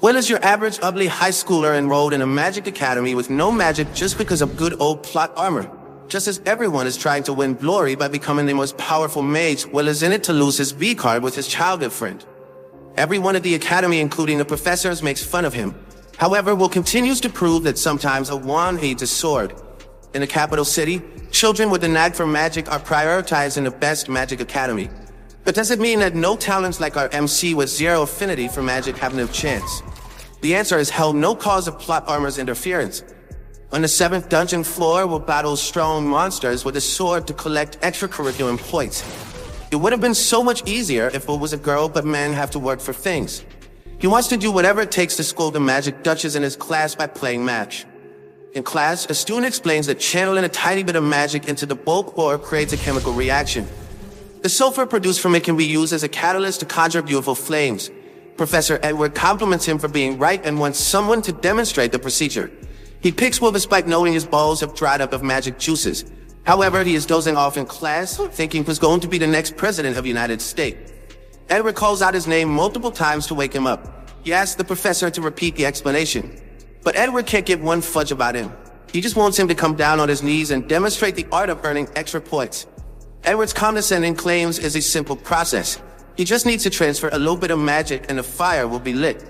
Will is your average ugly high schooler enrolled in a magic academy with no magic just because of good old plot armor. Just as everyone is trying to win glory by becoming the most powerful mage, Will is in it to lose his V-card with his childhood friend. Everyone at the academy, including the professors, makes fun of him. However, Will continues to prove that sometimes a wand needs a sword. In the capital city, children with a knack for magic are prioritized in the best magic academy. But does it mean that no talents like our MC with zero affinity for magic have no chance? The answer is hell no cause of plot armor's interference. On the 7th dungeon floor, Will battle strong monsters with a sword to collect extracurricular points. It would have been so much easier if Will was a girl, but men have to work for things. He wants to do whatever it takes to school the magic duchess in his class by playing match. In class, a student explains that channeling a tiny bit of magic into the bulk ore creates a chemical reaction. The sulfur produced from it can be used as a catalyst to conjure beautiful flames. Professor Edward compliments him for being right and wants someone to demonstrate the procedure. He picks Will despite knowing his balls have dried up of magic juices. However, he is dozing off in class, thinking he was going to be the next president of the United States. Edward calls out his name multiple times to wake him up. He asks the professor to repeat the explanation. But Edward can't give one fudge about him. He just wants him to come down on his knees and demonstrate the art of earning extra points. Edward's condescending claims is a simple process. He just needs to transfer a little bit of magic and the fire will be lit.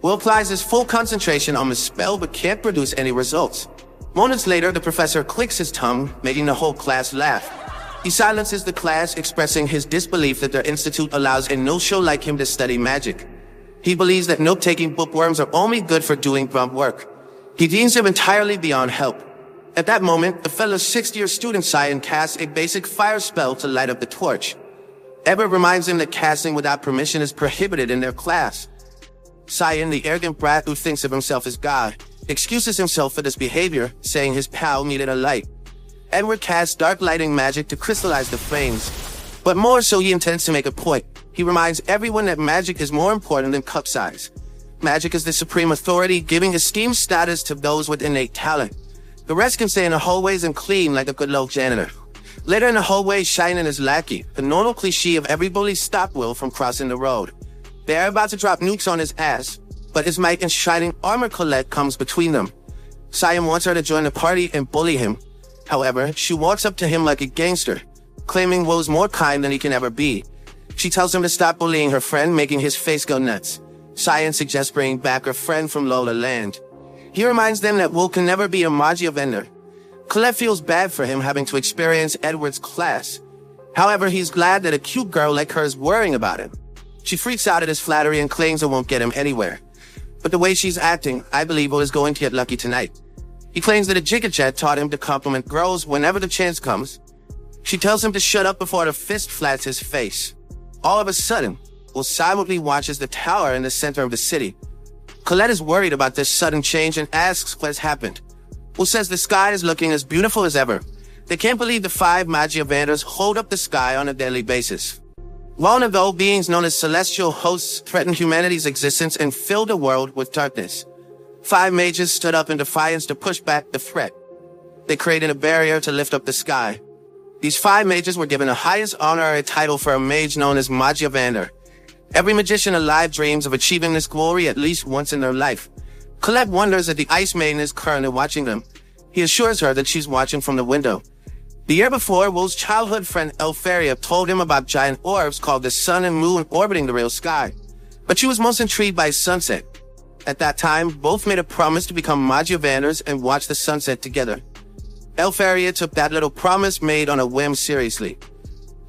Will applies his full concentration on the spell but can't produce any results. Moments later, the professor clicks his tongue, making the whole class laugh. He silences the class, expressing his disbelief that their institute allows a no-show like him to study magic. He believes that note-taking bookworms are only good for doing grunt work. He deems him entirely beyond help. At that moment, the fellow 6th-year student Cyan casts a basic fire spell to light up the torch. Edward reminds him that casting without permission is prohibited in their class. Cyan, the arrogant brat who thinks of himself as God, excuses himself for this behavior, saying his pal needed a light. Edward casts dark lighting magic to crystallize the flames. But more so, he intends to make a point. He reminds everyone that magic is more important than cup size. Magic is the supreme authority, giving esteemed status to those with innate talent. The rest can stay in the hallways and clean like a good old janitor. Later in the hallway, Shine and his lackey, the normal cliche of every bully stop Will from crossing the road. They are about to drop nukes on his ass, but his might and shining armor Colette comes between them. Cyan wants her to join the party and bully him. However, she walks up to him like a gangster, claiming Will's more kind than he can ever be. She tells him to stop bullying her friend, making his face go nuts. Cyan suggests bringing back her friend from Lola Land. He reminds them that Will can never be a magia vendor. Colette feels bad for him having to experience Edward's class. However, he's glad that a cute girl like her is worrying about him. She freaks out at his flattery and claims it won't get him anywhere. But the way she's acting, I believe Will is going to get lucky tonight. He claims that a Jigga taught him to compliment girls whenever the chance comes. She tells him to shut up before the fist flats his face. All of a sudden, Will silently watches the tower in the center of the city. Colette is worried about this sudden change and asks what has happened. Will says the sky is looking as beautiful as ever. They can't believe the 5 Magia Vanders hold up the sky on a daily basis. Long ago, beings known as celestial hosts threatened humanity's existence and filled the world with darkness. 5 mages stood up in defiance to push back the threat. They created a barrier to lift up the sky. These 5 mages were given the highest honorary title for a mage known as Magia Vander. Every magician alive dreams of achieving this glory at least once in their life. Colette wonders if the Ice Maiden is currently watching them. He assures her that she's watching from the window. The year before, Will's childhood friend Elfaria told him about giant orbs called the sun and moon orbiting the real sky. But she was most intrigued by sunset. At that time, both made a promise to become Magia Vanders and watch the sunset together. Elfaria took that little promise made on a whim seriously.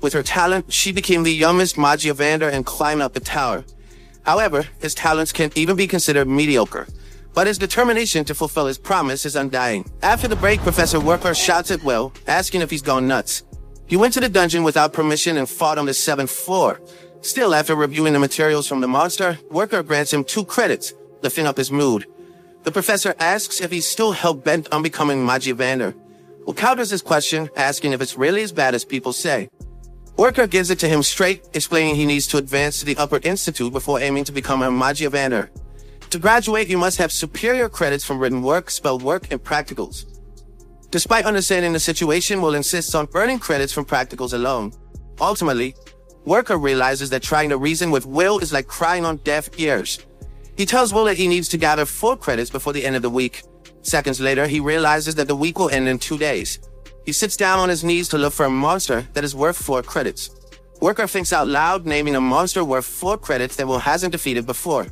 With her talent, she became the youngest Magia Vander and climbed up the tower. However, his talents can't even be considered mediocre. But his determination to fulfill his promise is undying. After the break, Professor Worker shouts at Will, asking if he's gone nuts. He went to the dungeon without permission and fought on the 7th floor. Still, after reviewing the materials from the monster, Worker grants him 2 credits, lifting up his mood. The professor asks if he's still hell-bent on becoming Magia Vander. Will counters his question, asking if it's really as bad as people say. Worker gives it to him straight, explaining he needs to advance to the Upper Institute before aiming to become a Magia Vander. To graduate, you must have superior credits from written work, spelled work, and practicals. Despite understanding the situation, Will insists on earning credits from practicals alone. Ultimately, Worker realizes that trying to reason with Will is like crying on deaf ears. He tells Will that he needs to gather 4 credits before the end of the week. Seconds later, he realizes that the week will end in 2 days. He sits down on his knees to look for a monster that is worth 4 credits. Worker thinks out loud, naming a monster worth 4 credits that Will hasn't defeated before.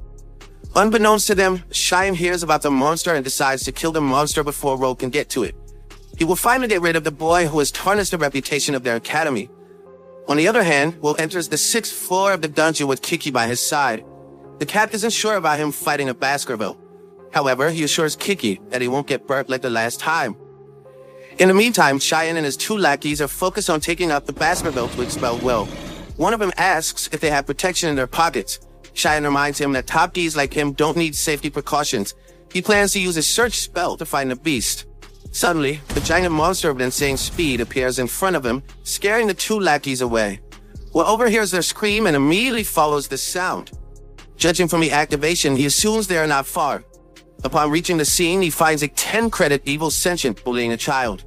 Unbeknownst to them, Cheyenne hears about the monster and decides to kill the monster before Will can get to it. He will finally get rid of the boy who has tarnished the reputation of their academy. On the other hand, Will enters the 6th floor of the dungeon with Kiki by his side. The cat isn't sure about him fighting a Baskerville. However, he assures Kiki that he won't get burnt like the last time. In the meantime, Cheyenne and his 2 lackeys are focused on taking out the Baskerville to expel Will. One of them asks if they have protection in their pockets. Cheyenne reminds him that top geese like him don't need safety precautions. He plans to use a search spell to find the beast. Suddenly, the giant monster of insane speed appears in front of him, scaring the 2 lackeys away. Will overhears their scream and immediately follows the sound. Judging from the activation, he assumes they are not far. Upon reaching the scene, he finds a 10-credit evil sentient bullying a child.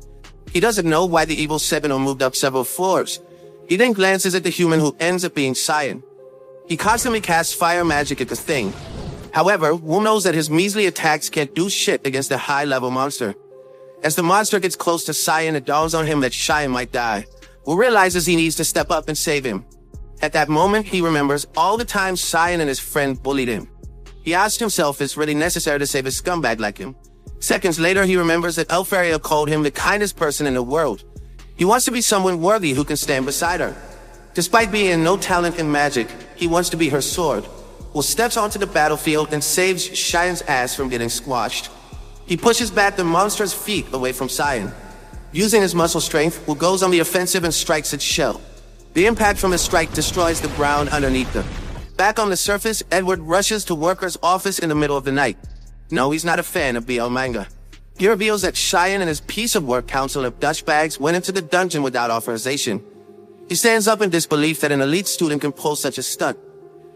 He doesn't know why the evil Sentinel moved up several floors. He then glances at the human who ends up being Cyan. He constantly casts fire magic at the thing. However, Will knows that his measly attacks can't do shit against a high-level monster. As the monster gets close to Cyan, it dawns on him that Cheyenne might die. Will realizes he needs to step up and save him. At that moment, he remembers all the times Cyan and his friend bullied him. He asks himself if it's really necessary to save a scumbag like him. Seconds later, he remembers that Elfaria called him the kindest person in the world. He wants to be someone worthy who can stand beside her. Despite being no talent in magic, he wants to be her sword. Will steps onto the battlefield and saves Cheyenne's ass from getting squashed. He pushes back the monster's feet away from Cyan. Using his muscle strength, Will goes on the offensive and strikes its shell. The impact from his strike destroys the ground underneath them. Back on the surface, Edward rushes to Worker's office in the middle of the night. No, he's not a fan of BL manga. He reveals that Cheyenne and his piece of work council of Dutchbags went into the dungeon without authorization. He stands up in disbelief that an elite student can pull such a stunt.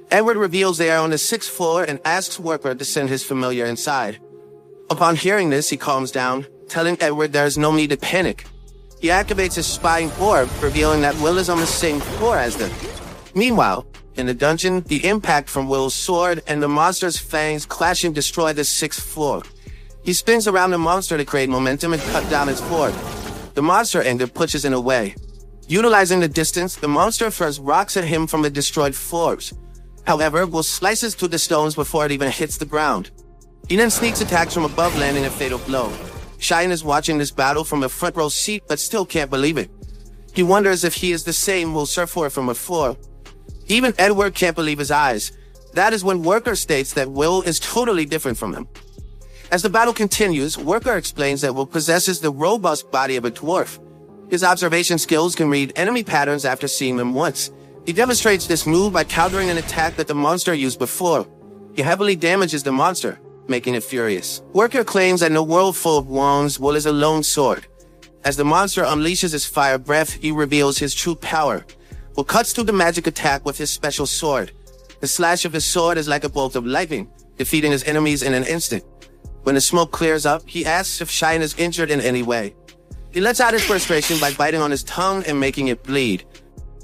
Edward reveals they are on the 6th floor and asks Worker to send his familiar inside. Upon hearing this, he calms down, telling Edward there is no need to panic. He activates his spying orb, revealing that Will is on the same floor as them. Meanwhile, in the dungeon, the impact from Will's sword and the monster's fangs clash and destroy the 6th floor. He spins around the monster to create momentum and cut down its sword. The monster ender pushes it away. Utilizing the distance, the monster throws rocks at him from the destroyed floors. However, Will slices through the stones before it even hits the ground. He then sneaks attacks from above, landing a fatal blow. Cheyenne is watching this battle from a front row seat, but still can't believe it. He wonders if he is the same Will surf for from before. Even Edward can't believe his eyes. That is when Worker states that Will is totally different from him. As the battle continues, Worker explains that Will possesses the robust body of a dwarf. His observation skills can read enemy patterns after seeing them once. He demonstrates this move by countering an attack that the monster used before. He heavily damages the monster, making it furious. Worker claims that in a world full of wands, Will is a lone sword. As the monster unleashes his fire breath, he reveals his true power. Will cuts through the magic attack with his special sword. The slash of his sword is like a bolt of lightning, defeating his enemies in an instant. When the smoke clears up, he asks if Cheyenne is injured in any way. He lets out his frustration by biting on his tongue and making it bleed.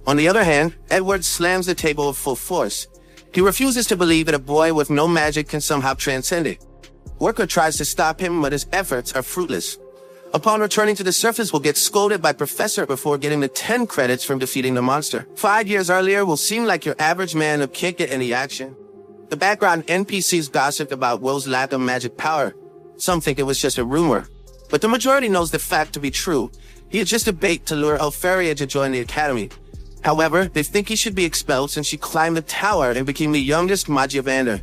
On the other hand, Edward slams the table with full force. He refuses to believe that a boy with no magic can somehow transcend it. Worker tries to stop him, but his efforts are fruitless. Upon returning to the surface, Will get scolded by Professor before getting the 10 credits from defeating the monster. 5 years earlier, Will seem like your average man who can't get any action. The background NPCs gossiped about Will's lack of magic power. Some think it was just a rumor, but the majority knows the fact to be true. He is just a bait to lure Elfaria to join the academy. However, they think he should be expelled since she climbed the tower and became the youngest Magyavander.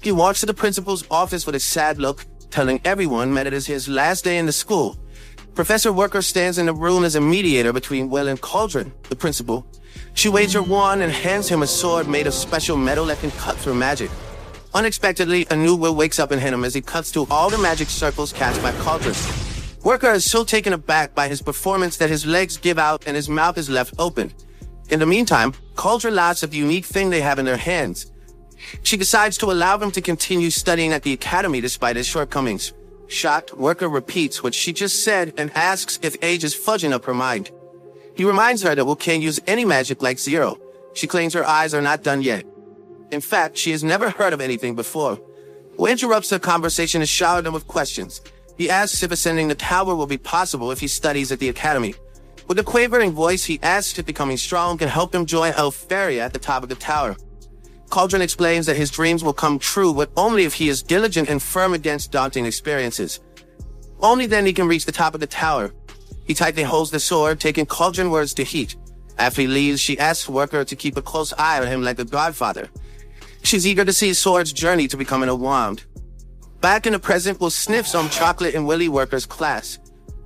He walks to the principal's office with a sad look, telling everyone that it is his last day in the school. Professor Worker stands in the room as a mediator between Will and Cauldron, the principal. She waves her wand and hands him a sword made of special metal that can cut through magic. Unexpectedly, a new Will wakes up in him as he cuts through all the magic circles cast by Cauldron. Worker is so taken aback by his performance that his legs give out and his mouth is left open. In the meantime, Cauldron laughs at the unique thing they have in their hands. She decides to allow him to continue studying at the academy despite his shortcomings. Shocked, Worker repeats what she just said and asks if age is fudging up her mind. He reminds her that Will can't use any magic like Zero. She claims her eyes are not done yet. In fact, she has never heard of anything before. Will interrupts the conversation and showers them with questions. He asks if ascending the tower will be possible if he studies at the academy. With a quavering voice, he asks if becoming strong can help him join Elferia at the top of the tower. Cauldron explains that his dreams will come true, but only if he is diligent and firm against daunting experiences. Only then he can reach the top of the tower. He tightly holds the sword, taking Cauldron words to heat. After he leaves, she asks Worker to keep a close eye on him like a godfather. She's eager to see Sword's journey to becoming a wand. Back in the present, Will sniffs some chocolate in Willie Worker's class.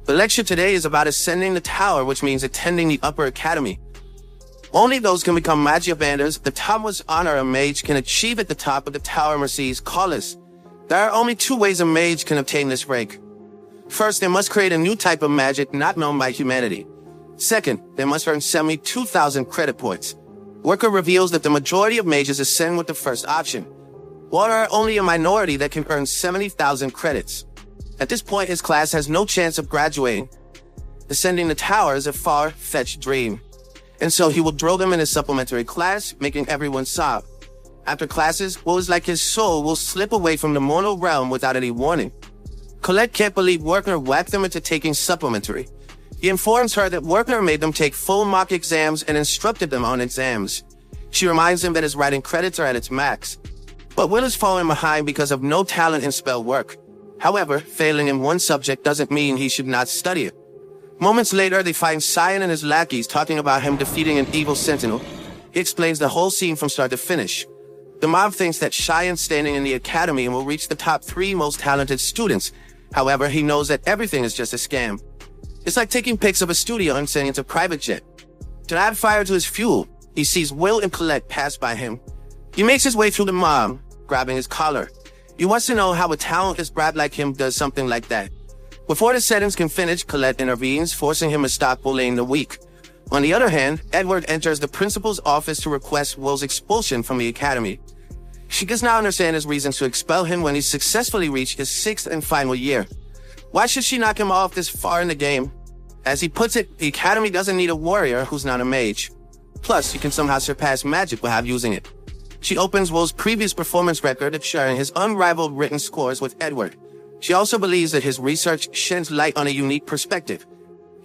The lecture today is about ascending the tower, which means attending the upper academy. Only those can become Magia Banders. The topmost honor a mage can achieve at the top of the tower Mercedes Collis. There are only two ways a mage can obtain this rank. First, they must create a new type of magic not known by humanity. Second, they must earn 72,000 credit points. Worker reveals that the majority of mages ascend with the first option, while there are only a minority that can earn 70,000 credits. At this point, his class has no chance of graduating. Ascending the tower is a far-fetched dream, and so he will throw them in a supplementary class, making everyone sob. After classes, Will is like his soul will slip away from the mortal realm without any warning. Colette can't believe Worker whacked them into taking supplementary. He informs her that Worker made them take full mock exams and instructed them on exams. She reminds him that his writing credits are at its max. But Will is falling behind because of no talent in spell work. However, failing in one subject doesn't mean he should not study it. Moments later, they find Cyan and his lackeys talking about him defeating an evil sentinel. He explains the whole scene from start to finish. The mob thinks that Cyan's standing in the academy and will reach the top 3 most talented students. However, he knows that everything is just a scam. It's like taking pics of a studio and sending it to private jet. To add fire to his fuel, he sees Will and Colette pass by him. He makes his way through the mob, grabbing his collar. He wants to know how a talentless brat like him does something like that. Before the sentence can finish, Colette intervenes, forcing him to stop bullying the weak. On the other hand, Edward enters the principal's office to request Will's expulsion from the academy. She does not understand his reasons to expel him when he successfully reached his 6th and final year. Why should she knock him off this far in the game? As he puts it, the academy doesn't need a warrior who's not a mage. Plus, you can somehow surpass magic without using it. She opens Will's previous performance record, sharing his unrivaled written scores with Edward. She also believes that his research sheds light on a unique perspective.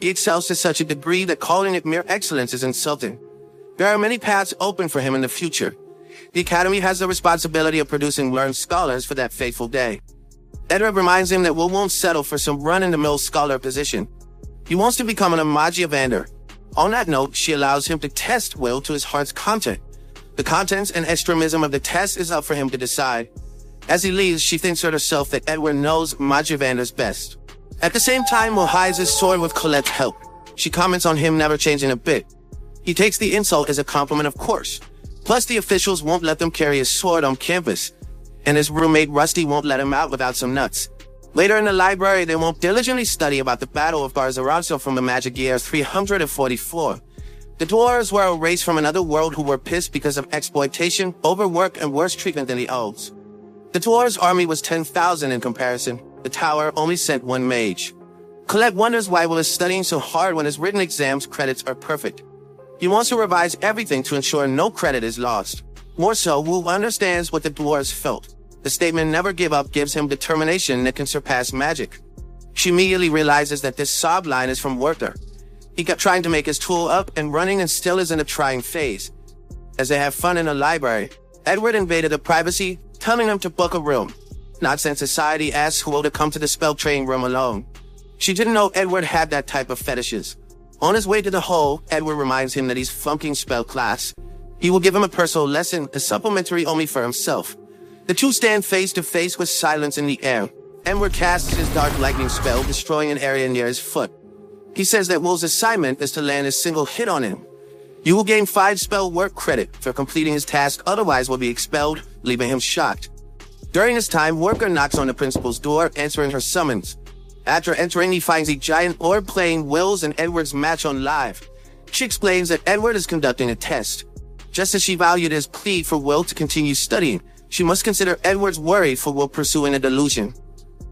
He excels to such a degree that calling it mere excellence is insulting. There are many paths open for him in the future. The academy has the responsibility of producing learned scholars for that fateful day. Edward reminds him that Will won't settle for some run-in-the-mill scholar position. He wants to become an Magia Bander. On that note, she allows him to test Will to his heart's content. The contents and extremism of the test is up for him to decide. As he leaves, she thinks to herself that Edward knows Magia Banders best. At the same time, Will hides his sword with Colette's help. She comments on him never changing a bit. He takes the insult as a compliment, of course. Plus, the officials won't let them carry his sword on campus, and his roommate Rusty won't let him out without some nuts. Later in the library, they won't diligently study about the Battle of Garzaranzo from the magic year 344. The dwarves were a race from another world who were pissed because of exploitation, overwork, and worse treatment than the elves. The dwarves' army was 10,000 in comparison. The tower only sent 1 mage. Colette wonders why Will is studying so hard when his written exams credits are perfect. He wants to revise everything to ensure no credit is lost. More so, Will understands what the dwarves felt. The statement "never give up" gives him determination that can surpass magic. She immediately realizes that this sob line is from Werther. He kept trying to make his tool up and running and still is in a trying phase. As they have fun in the library, Edward invaded the privacy, telling them to book a room. Not since society asks Will to come to the spell training room alone. She didn't know Edward had that type of fetishes. On his way to the hole, Edward reminds him that he's flunking spell class. He will give him a personal lesson, a supplementary only for himself. The two stand face to face with silence in the air. Edward casts his dark lightning spell, destroying an area near his foot. He says that Will's assignment is to land a single hit on him. You will gain 5 spell work credit for completing his task, otherwise will be expelled, leaving him shocked. During this time, Worker knocks on the principal's door, answering her summons. After entering, he finds a giant orb playing Will's and Edward's match on live. She explains that Edward is conducting a test. Just as she valued his plea for Will to continue studying, she must consider Edward's worry for Will pursuing a delusion.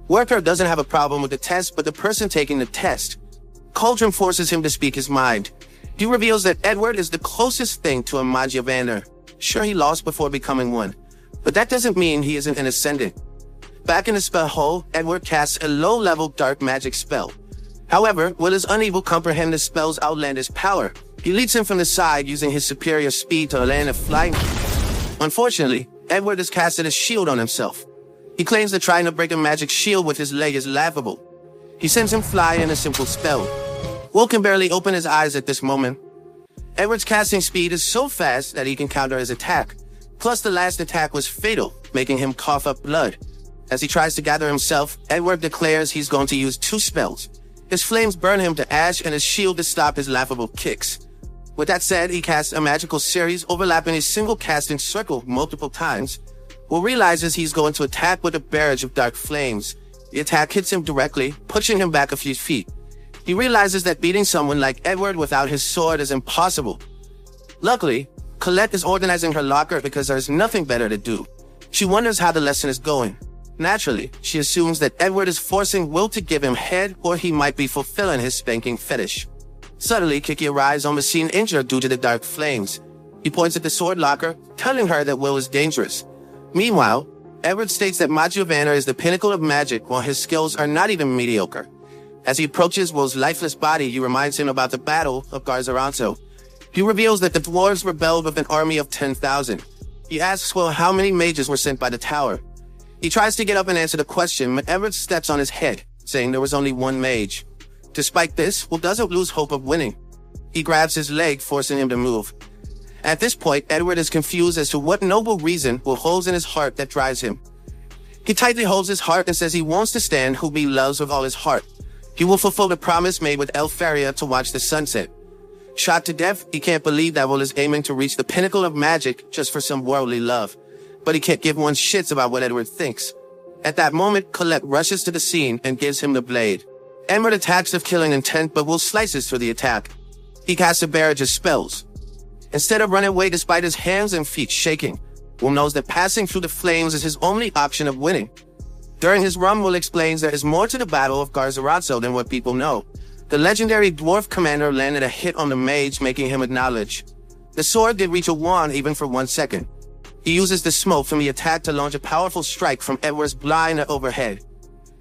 Worker doesn't have a problem with the test, but the person taking the test. Cauldron forces him to speak his mind. He reveals that Edward is the closest thing to a Magia Bander. Sure, he lost before becoming one, but that doesn't mean he isn't an ascendant. Back in the spell hole, Edward casts a low-level dark magic spell. However, Will is unable to comprehend the spell's outlandish power. He leads him from the side using his superior speed to land a flying. Unfortunately, Edward has casted a shield on himself. He claims that trying to break a magic shield with his leg is laughable. He sends him flying in a simple spell. Will can barely open his eyes at this moment. Edward's casting speed is so fast that he can counter his attack. Plus, the last attack was fatal, making him cough up blood. As he tries to gather himself, Edward declares he's going to use 2 spells. His flames burn him to ash and his shield to stop his laughable kicks. With that said, he casts a magical series overlapping a single casting circle multiple times. Will realizes he's going to attack with a barrage of dark flames. The attack hits him directly, pushing him back a few feet. He realizes that beating someone like Edward without his sword is impossible. Luckily, Colette is organizing her locker because there's nothing better to do. She wonders how the lesson is going. Naturally, she assumes that Edward is forcing Will to give him head, or he might be fulfilling his spanking fetish. Suddenly, Kiki arrives on the scene injured due to the dark flames. He points at the sword locker, telling her that Will is dangerous. Meanwhile, Edward states that Majiovana is the pinnacle of magic while his skills are not even mediocre. As he approaches Will's lifeless body, he reminds him about the Battle of Garzaranzo. He reveals that the dwarves rebelled with an army of 10,000. He asks Will how many mages were sent by the tower. He tries to get up and answer the question, but Edward steps on his head, saying there was only 1 mage. Despite this, Will doesn't lose hope of winning. He grabs his leg, forcing him to move. At this point, Edward is confused as to what noble reason Will holds in his heart that drives him. He tightly holds his heart and says he wants to stand whom he loves with all his heart. He will fulfill the promise made with Elfaria to watch the sunset. Shot to death, he can't believe that Will is aiming to reach the pinnacle of magic just for some worldly love. But he can't give one shits about what Edward thinks. At that moment, Colette rushes to the scene and gives him the blade. Edward attacks with killing intent, but Will slices through the attack. He casts a barrage of spells. Instead of running away despite his hands and feet shaking, Will knows that passing through the flames is his only option of winning. During his run, Will explains there is more to the Battle of Garzaranzo than what people know. The legendary dwarf commander landed a hit on the mage, making him acknowledge. The sword did reach a wand even for 1 second. He uses the smoke from the attack to launch a powerful strike from Edward's blind overhead.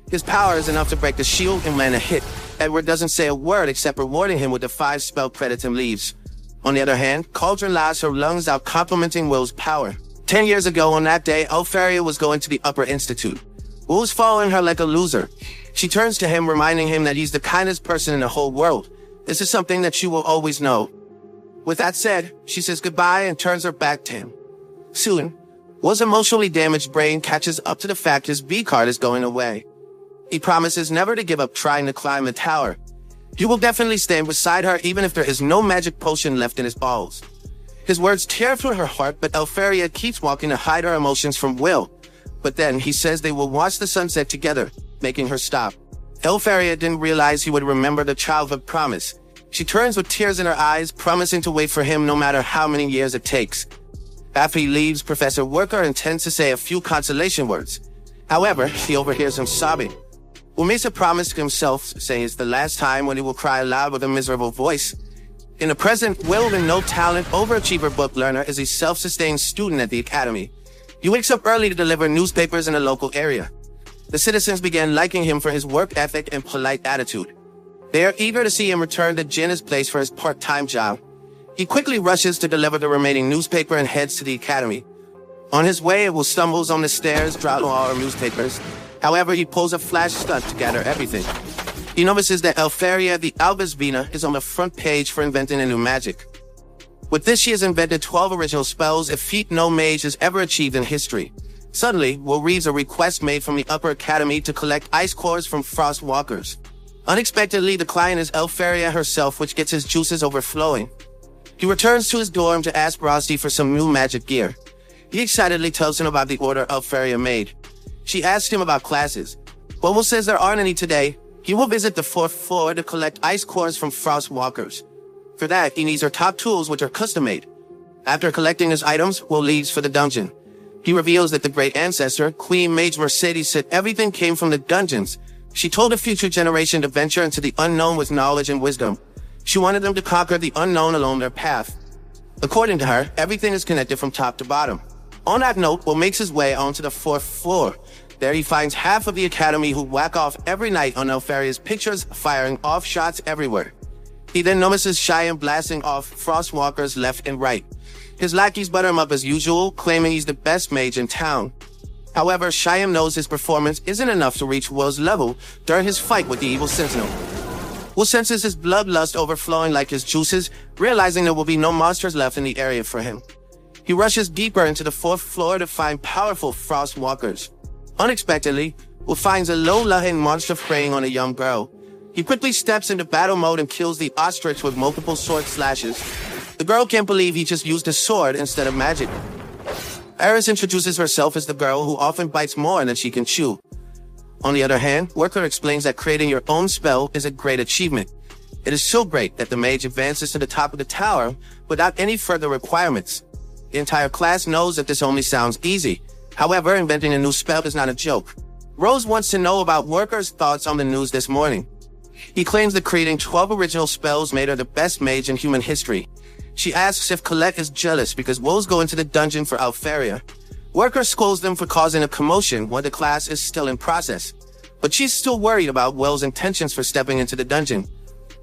His power is enough to break the shield and land a hit. Edward doesn't say a word except rewarding him with the 5 spell credits and leaves. On the other hand, Cauldron laughs her lungs out, complimenting Will's power. 10 years ago on that day, Elfaria was going to the Upper Institute. Will was following her like a loser. She turns to him, reminding him that he's the kindest person in the whole world. This is something that you will always know. With that said, she says goodbye and turns her back to him. Soon, Will's emotionally damaged brain catches up to the fact his B card is going away. He promises never to give up trying to climb the tower. He will definitely stand beside her even if there is no magic potion left in his balls. His words tear through her heart, but Elfaria keeps walking to hide her emotions from Will. But then he says they will watch the sunset together, making her stop. Elfaria didn't realize he would remember the childhood promise. She turns with tears in her eyes, promising to wait for him no matter how many years it takes. After he leaves, Professor Worker intends to say a few consolation words. However, he overhears him sobbing. Will makes a promise to himself, saying it's the last time when he will cry aloud with a miserable voice. In the present, Will, the no-talent, overachiever book learner, is a self-sustained student at the academy. He wakes up early to deliver newspapers in the local area. The citizens began liking him for his work ethic and polite attitude. They are eager to see him return to Jenna's place for his part-time job. He quickly rushes to deliver the remaining newspaper and heads to the academy. On his way, Will stumbles on the stairs, dropping all her newspapers. However, he pulls a flash stunt to gather everything. He notices that Elfaria, the Albusvina, is on the front page for inventing a new magic. With this, she has invented 12 original spells, a feat no mage has ever achieved in history. Suddenly, Will reads a request made from the Upper Academy to collect ice cores from frost walkers. Unexpectedly, the client is Elfaria herself, which gets his juices overflowing. He returns to his dorm to ask Rosty for some new magic gear. He excitedly tells him about the order Elfaria made. She asks him about classes. But Will says there aren't any today. He will visit the 4th floor to collect ice cores from frost walkers. For that, he needs her top tools, which are custom-made. After collecting his items, Will leaves for the dungeon. He reveals that the great ancestor, Queen Mage Mercedes, said everything came from the dungeons. She told a future generation to venture into the unknown with knowledge and wisdom. She wanted them to conquer the unknown along their path. According to her, everything is connected from top to bottom. On that note, Will makes his way onto the 4th floor. There he finds half of the academy who whack off every night on Alfaria's pictures, firing off shots everywhere. He then notices Cheyenne blasting off Frostwalkers left and right. His lackeys butter him up as usual, claiming he's the best mage in town. However, Cheyenne knows his performance isn't enough to reach Will's level during his fight with the evil sentinel. Will senses his bloodlust overflowing like his juices, realizing there will be no monsters left in the area for him. He rushes deeper into the 4th floor to find powerful Frostwalkers. Unexpectedly, Will finds a low-lying monster preying on a young girl. He quickly steps into battle mode and kills the ostrich with multiple sword slashes. The girl can't believe he just used a sword instead of magic. Iris introduces herself as the girl who often bites more than she can chew. On the other hand, Worker explains that creating your own spell is a great achievement. It is so great that the mage advances to the top of the tower without any further requirements. The entire class knows that this only sounds easy. However, inventing a new spell is not a joke. Rose wants to know about Worker's thoughts on the news this morning. He claims that creating 12 original spells made her the best mage in human history. She asks if Colette is jealous because Will's going to the dungeon for Alfaria. Worker scolds them for causing a commotion when the class is still in process. But she's still worried about Will's intentions for stepping into the dungeon.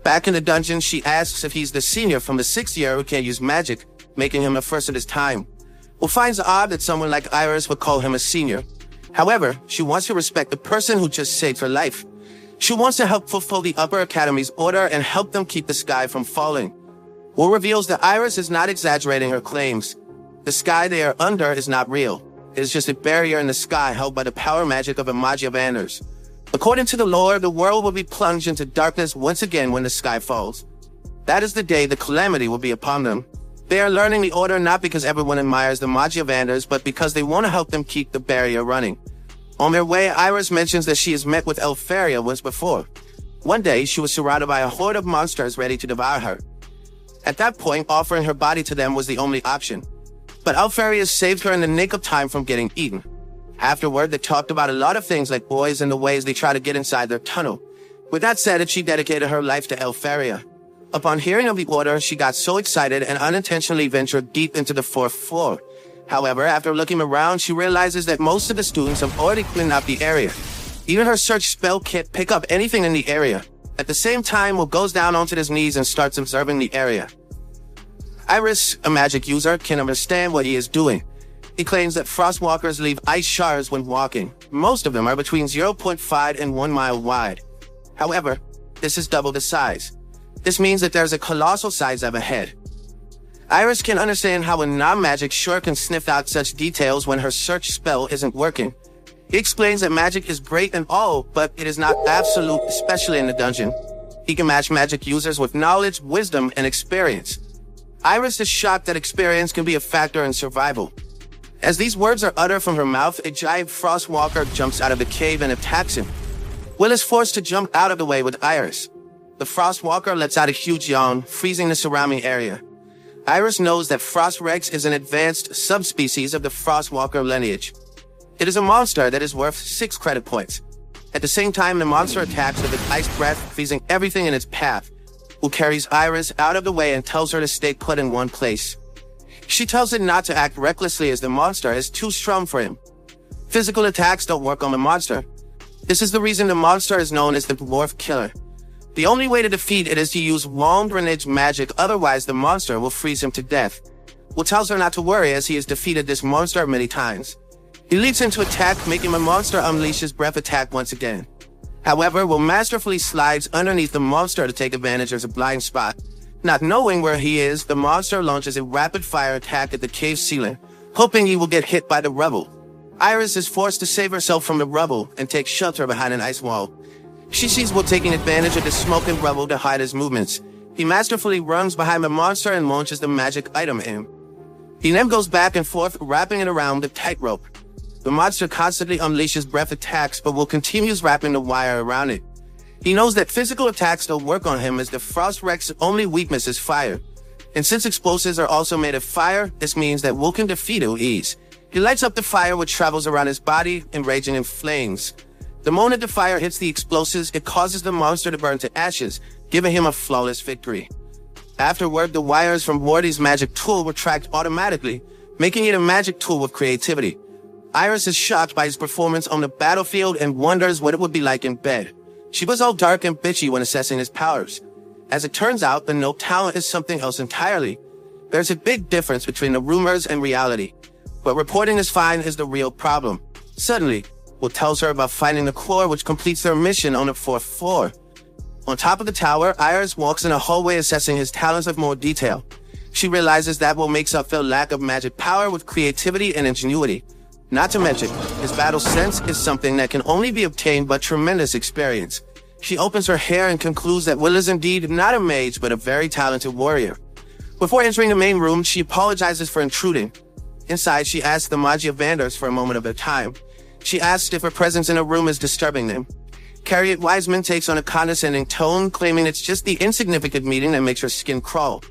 Back in the dungeon, she asks if he's the senior from the 6th year who can't use magic, making him a first of his time. Will finds it odd that someone like Iris would call him a senior. However, she wants to respect the person who just saved her life. She wants to help fulfill the Upper Academy's order and help them keep the sky from falling. Will reveals that Iris is not exaggerating her claims. The sky they are under is not real. It is just a barrier in the sky held by the power magic of Imagia Vanders. According to the lore, the world will be plunged into darkness once again when the sky falls. That is the day the calamity will be upon them. They are learning the order not because everyone admires the Magia Vanders, but because they want to help them keep the barrier running. On their way, Iris mentions that she has met with Alfaria once before. One day, she was surrounded by a horde of monsters ready to devour her. At that point, offering her body to them was the only option. But Alfaria saved her in the nick of time from getting eaten. Afterward, they talked about a lot of things like boys and the ways they try to get inside their tunnel. With that said, she dedicated her life to Alfaria. Upon hearing of the order, she got so excited and unintentionally ventured deep into the 4th floor. However, after looking around, she realizes that most of the students have already cleaned out the area. Even her search spell can't pick up anything in the area. At the same time, Will goes down onto his knees and starts observing the area. Iris, a magic user, can understand what he is doing. He claims that Frostwalkers leave ice shards when walking. Most of them are between 0.5 and 1 mile wide. However, this is double the size. This means that there's a colossal size up ahead. Iris can understand how a non-magic sure can sniff out such details when her search spell isn't working. He explains that magic is great and all, but it is not absolute, especially in the dungeon. He can match magic users with knowledge, wisdom, and experience. Iris is shocked that experience can be a factor in survival. As these words are uttered from her mouth, a giant Frostwalker jumps out of the cave and attacks him. Will is forced to jump out of the way with Iris. The Frostwalker lets out a huge yawn, freezing the surrounding area. Iris knows that Frost Rex is an advanced subspecies of the Frostwalker lineage. It is a monster that is worth 6 credit points. At the same time, the monster attacks with its ice breath, freezing everything in its path. Will carries Iris out of the way and tells her to stay put in one place. She tells it not to act recklessly as the monster is too strong for him. Physical attacks don't work on the monster. This is the reason the monster is known as the Dwarf Killer. The only way to defeat it is to use long drainage magic, otherwise the monster will freeze him to death. Will tells her not to worry as he has defeated this monster many times. He leaps into attack, making the monster unleash his breath attack once again. However, Will masterfully slides underneath the monster to take advantage of a blind spot. Not knowing where he is, the monster launches a rapid-fire attack at the cave ceiling, hoping he will get hit by the rubble. Iris is forced to save herself from the rubble and take shelter behind an ice wall. She sees Will taking advantage of the smoke and rubble to hide his movements. He masterfully runs behind the monster and launches the magic item in. He then goes back and forth, wrapping it around the tightrope. The monster constantly unleashes breath attacks, but Will continues wrapping the wire around it. He knows that physical attacks don't work on him as the Frost Rex's only weakness is fire. And since explosives are also made of fire, this means that Will can defeat it with ease. He lights up the fire which travels around his body, enraging in flames. The moment the fire hits the explosives, it causes the monster to burn to ashes, giving him a flawless victory. Afterward, the wires from Wardy's magic tool retract automatically, making it a magic tool with creativity. Iris is shocked by his performance on the battlefield and wonders what it would be like in bed. She was all dark and bitchy when assessing his powers. As it turns out, the no talent is something else entirely. There's a big difference between the rumors and reality. But reporting is fine is the real problem. Suddenly, Will tells her about finding the core which completes their mission on the 4th floor. On top of the tower, Iris walks in a hallway assessing his talents with more detail. She realizes that Will makes up for lack of magic power with creativity and ingenuity. Not to mention, his battle sense is something that can only be obtained by tremendous experience. She opens her hair and concludes that Will is indeed not a mage, but a very talented warrior. Before entering the main room, she apologizes for intruding. Inside, she asks the Magia Vanders for a moment of their time. She asks if her presence in a room is disturbing them. Harriet Wiseman takes on a condescending tone, claiming it's just the insignificant meeting that makes her skin crawl.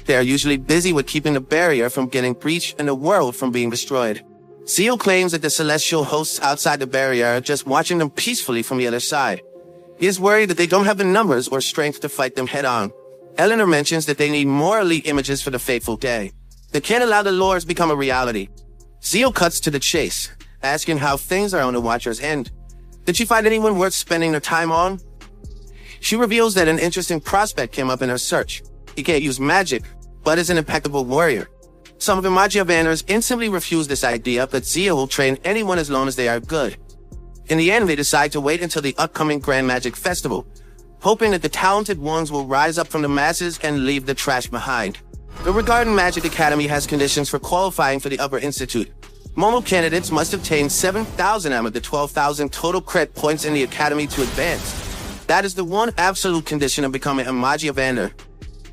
They are usually busy with keeping the barrier from getting breached and the world from being destroyed. Zio claims that the celestial hosts outside the barrier are just watching them peacefully from the other side. He is worried that they don't have the numbers or strength to fight them head-on. Eleanor mentions that they need more elite images for the fateful day. They can't allow the lures become a reality. Zio cuts to the chase, asking how things are on the Watcher's end. Did she find anyone worth spending her time on? She reveals that an interesting prospect came up in her search. He can't use magic, but is an impeccable warrior. Some of the Magia Vanders instantly refuse this idea, but Zio will train anyone as long as they are good. In the end, they decide to wait until the upcoming Grand Magic Festival, hoping that the talented ones will rise up from the masses and leave the trash behind. The Regarding Magic Academy has conditions for qualifying for the Upper Institute. Momo candidates must obtain 7,000 out of the 12,000 total credit points in the Academy to advance. That is the one absolute condition of becoming a Magia Vander.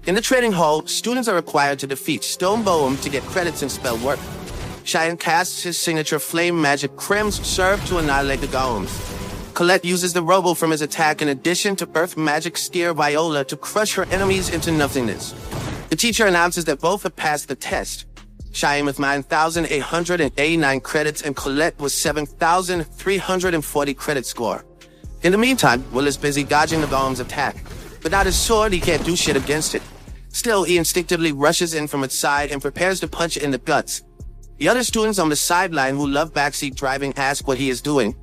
In the training hall, students are required to defeat Stone Boehm to get credits in spell work. Cheyenne casts his signature flame magic Crims serve to annihilate the golems. Colette uses the robo from his attack in addition to Earth Magic Steer Viola to crush her enemies into nothingness. The teacher announces that both have passed the test. Cheyenne with 9,889 credits and Colette with 7,340 credit score. In the meantime, Will is busy dodging the golem's attack. Without his sword, he can't do shit against it. Still, he instinctively rushes in from its side and prepares to punch it in the guts. The other students on the sideline who love backseat driving ask what he is doing.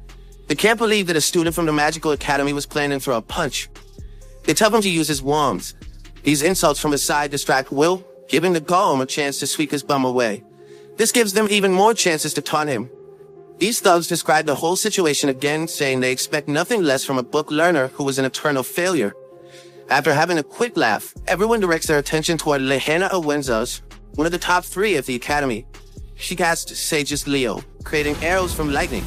They can't believe that a student from the Magical Academy was planning for a punch. They tell him to use his wands. These insults from his side distract Will, giving the golem a chance to sweep his bum away. This gives them even more chances to taunt him. These thugs describe the whole situation again, saying they expect nothing less from a book learner who was an eternal failure. After having a quick laugh, everyone directs their attention toward Lehana Awenzos, one of the top 3 of the Academy. She casts Sage's Leo, creating arrows from lightning.